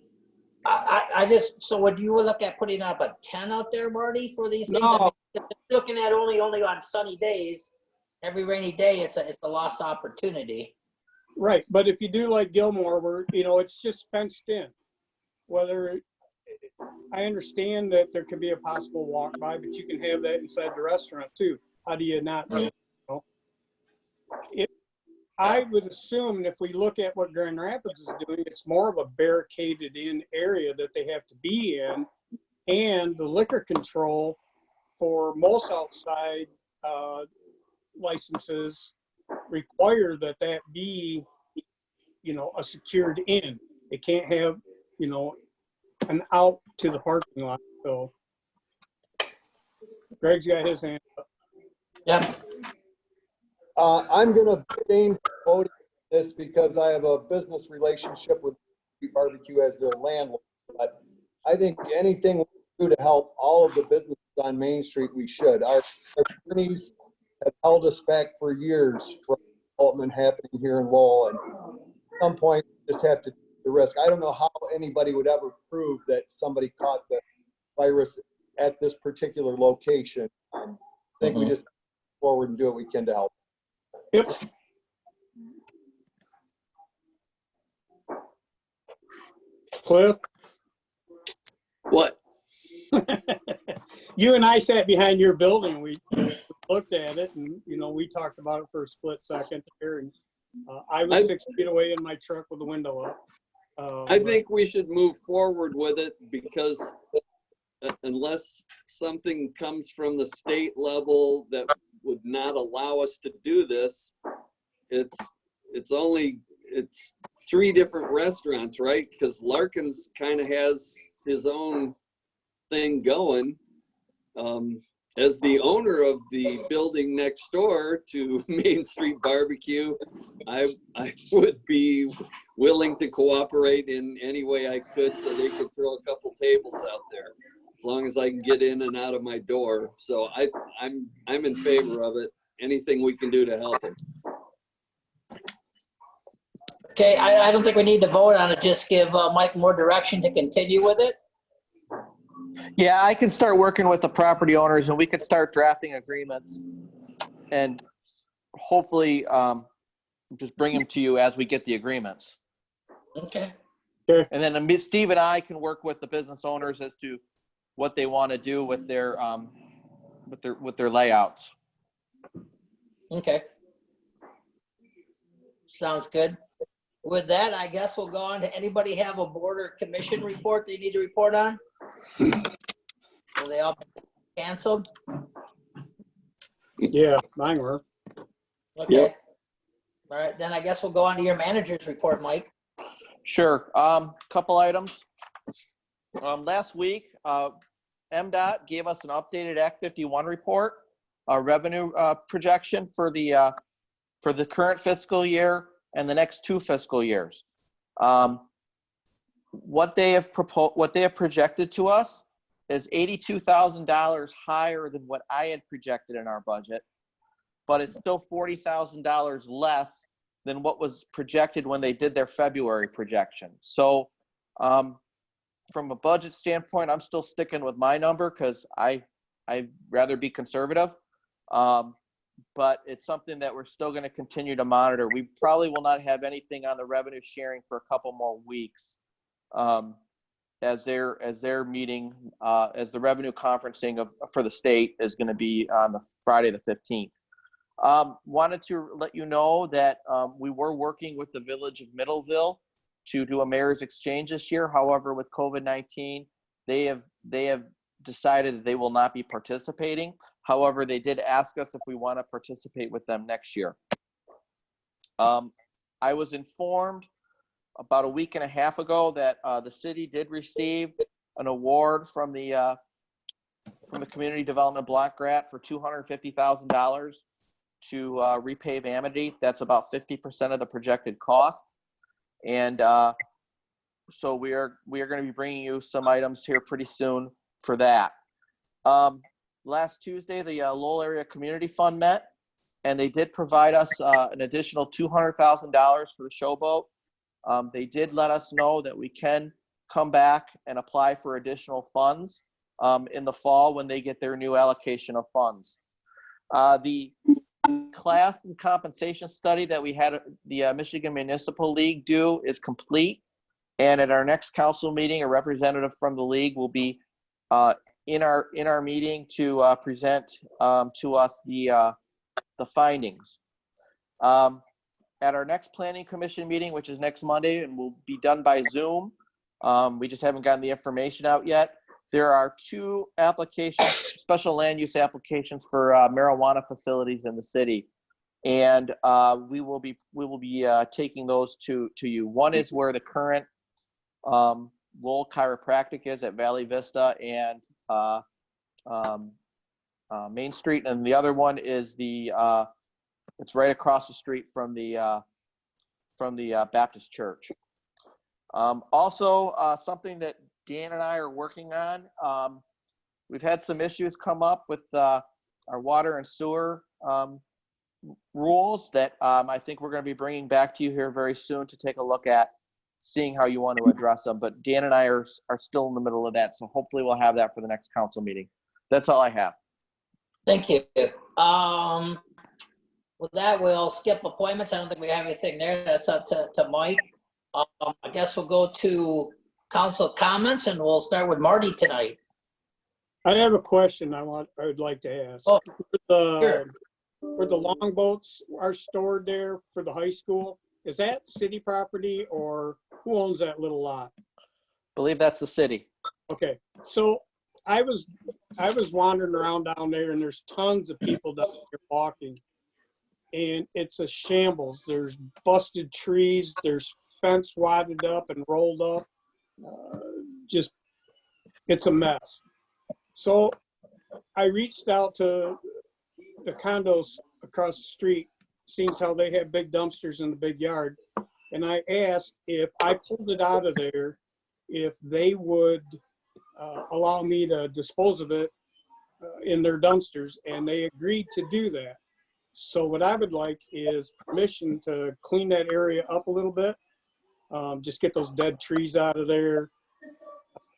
I just, so would you look at putting up a tent out there, Marty, for these things? No. Looking at only on sunny days, every rainy day, it's a lost opportunity. Right, but if you do like Gilmore, where, it's just fenced in. Whether, I understand that there could be a possible walk by, but you can have that inside the restaurant too. How do you not? I would assume if we look at what Grand Rapids is doing, it's more of a barricaded in area that they have to be in, and the liquor control for most outside licenses require that be, a secured in. It can't have, an out to the parking lot. So Greg's got his hand up. Yep. I'm going to abstain from voting on this because I have a business relationship with Barbecue as their landlord. But I think anything we can do to help all of the businesses on Main Street, we should. Our attorneys have held us back for years from development happening here in Lowell, and at some point we just have to take the risk. I don't know how anybody would ever prove that somebody caught the virus at this particular location. I think we just go forward and do what we can to help. Yep. Cliff? What? You and I sat behind your building. We looked at it and, we talked about it for a split second here. And I was 6 feet away in my truck with the window up. I think we should move forward with it, because unless something comes from the state level that would not allow us to do this, it's 3 different restaurants, right? Because Larkins kind of has his own thing going. As the owner of the building next door to Main Street Barbecue, I would be willing to cooperate in any way I could so they could throw a couple tables out there, as long as I can get in and out of my door. So I'm in favor of it. Anything we can do to help them. Okay, I don't think we need to vote on it. Just give Mike more direction to continue with it. Yeah, I can start working with the property owners and we could start drafting agreements and hopefully just bring them to you as we get the agreements. Okay. And then Steve and I can work with the business owners as to what they want to do with their layouts. Okay. Sounds good. With that, I guess we'll go on to anybody have a board or commission report they need to report on? Will they all be canceled? Yeah, mine were. Okay. Yep. All right, then I guess we'll go on to your manager's report, Mike. Sure. Couple items. Last week, MDOT gave us an updated Act 51 report, revenue projection for the current fiscal year and the next 2 fiscal years. What they have projected to us is $82,000 higher than what I had projected in our budget, but it's still $40,000 less than what was projected when they did their February projection. So from a budget standpoint, I'm still sticking with my number because I'd rather be conservative. But it's something that we're still going to continue to monitor. We probably will not have anything on the revenue sharing for a couple more weeks as their meeting, as the revenue conferencing for the state is going to be on the Friday the 15th. Wanted to let you know that we were working with the Village of Middleville to do a mayor's exchange this year. However, with COVID-19, they have decided that they will not be participating. However, they did ask us if we want to participate with them next year. I was informed about a week and a half ago that the city did receive an award from the Community Development Block Grant for $250,000 to repave Amity. That's about 50% of the projected costs. And so we are going to be bringing you some items here pretty soon for that. Last Tuesday, the Lowell Area Community Fund met, and they did provide us an additional $200,000 for the showboat. They did let us know that we can come back and apply for additional funds in the fall when they get their new allocation of funds. The class and compensation study that we had the Michigan Municipal League do is complete, and at our next council meeting, a representative from the league will be in our meeting to present to us the findings. At our next planning commission meeting, which is next Monday and will be done by Zoom, we just haven't gotten the information out yet. There are 2 applications, special land use applications for marijuana facilities in the city, and we will be taking those to you. One is where the current Lowell Chiropractic is at Valley Vista and Main Street, and the other one is it's right across the street from the Baptist Church. Also, something that Dan and I are working on. We've had some issues come up with our water and sewer rules that I think we're going to be bringing back to you here very soon to take a look at, seeing how you want to address them. But Dan and I are still in the middle of that, so hopefully we'll have that for the next council meeting. That's all I have. Thank you. With that, we'll skip appointments. I don't think we have anything there. That's up to Mike. I guess we'll go to council comments, and we'll start with Marty tonight. I have a question I would like to ask. Oh, Where the longboats are stored there for the high school, is that city property or who owns that little lot? Believe that's the city. Okay, so I was wandering around down there, and there's tons of people down there walking, and it's a shambles. There's busted trees, there's fence wadded up and rolled up. Just, it's a mess. So I reached out to the condos across the street, seeing how they have big dumpsters in the big yard. And I asked if I pulled it out of there, if they would allow me to dispose of it in their dumpsters, and they agreed to do that. So what I would like is permission to clean that area up a little bit. Just get those dead trees out of there.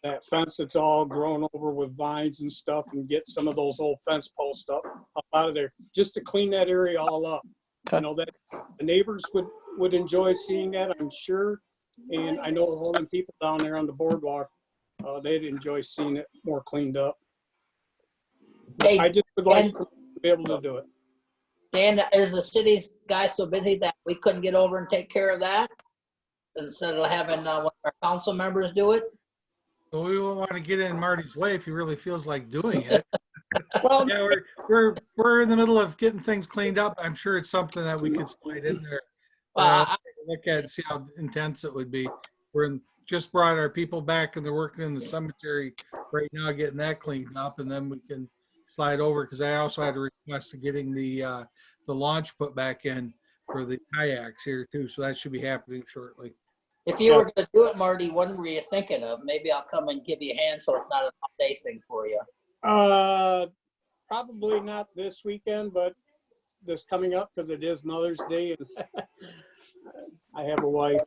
That fence that's all grown over with vines and stuff, and get some of those old fence posts up out of there, just to clean that area all up. Okay. You know, that the neighbors would enjoy seeing that, I'm sure. And I know all them people down there on the boardwalk, they'd enjoy seeing it more cleaned up. Hey, I just would like and- to be able to do it. Dan, is the city's guy so busy that we couldn't get over and take care of that? Instead of having one of our council members do it? So we don't want to get in Marty's way if he really feels like doing it. Well, Yeah, we're in the middle of getting things cleaned up. I'm sure it's something that we could slide in there. Well, Look at and see how intense it would be. Just brought our people back and they're working in the cemetery right now, getting that cleaned up, and then we can slide over, because I also had a request of getting the launch put back in for the kayaks here too. So that should be happening shortly. if you were gonna do it, Marty, what were you thinking of? Maybe I'll come and give you a hand so it's not an all-day thing for you. Probably not this weekend, but this coming up, because it is Mother's Day and I have a wife.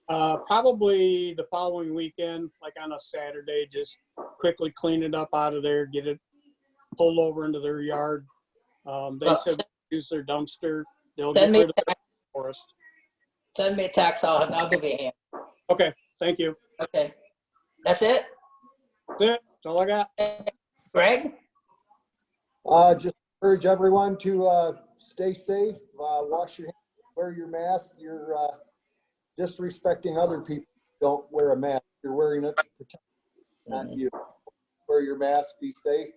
Probably the following weekend, like on a Saturday, just quickly clean it up out of there, get it pulled over into their yard. They said use their dumpster. They'll get Send me rid of it for us. Send me a text, I'll give you a hand. Okay, thank you. Okay. That's it? That's it. That's all I got. Greg? Just encourage everyone to stay safe, wash your hands, wear your mask. You're disrespecting other people. Don't wear a mask. You're wearing it to protect, not you. Wear your mask, be safe,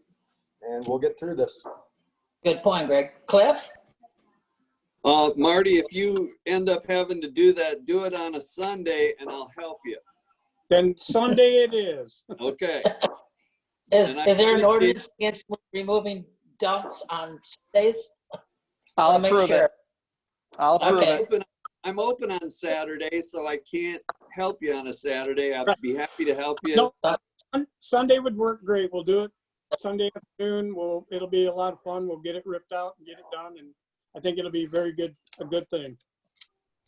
and we'll get through this. Good point, Greg. Cliff? Marty, if you end up having to do that, do it on a Sunday and I'll help you. Then Sunday it is. Okay. Is And I there an appreciate- ordinance against removing dumps on Sundays? I'll make approve sure. it. I'll approve Okay. it. I'm open on Saturday, so I can't help you on a Saturday. I'd be happy to help you. No, Sunday would work great. We'll do it Sunday afternoon. It'll be a lot of fun. We'll get it ripped out and get it done, and I think it'll be a good thing.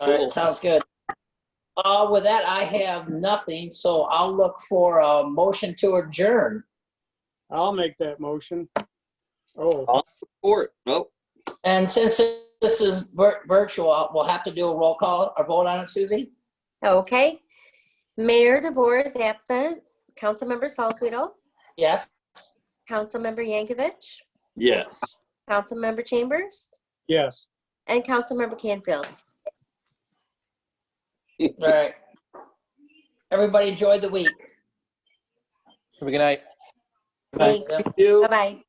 All right, sounds good. With that, I have nothing, so I'll look for a motion to adjourn. I'll make that motion. Oh, I'll support. Nope. And since this is virtual, we'll have to do a roll call or vote on it, Susie? Okay. Mayor DeVore is absent. Councilmember Salzweedl, Yes? Councilmember Yankovic, Yes. Councilmember Chambers, yes. and Councilmember Canfield. All right. Everybody enjoy the week. Have a good night. Thanks. Thank you. Bye-bye.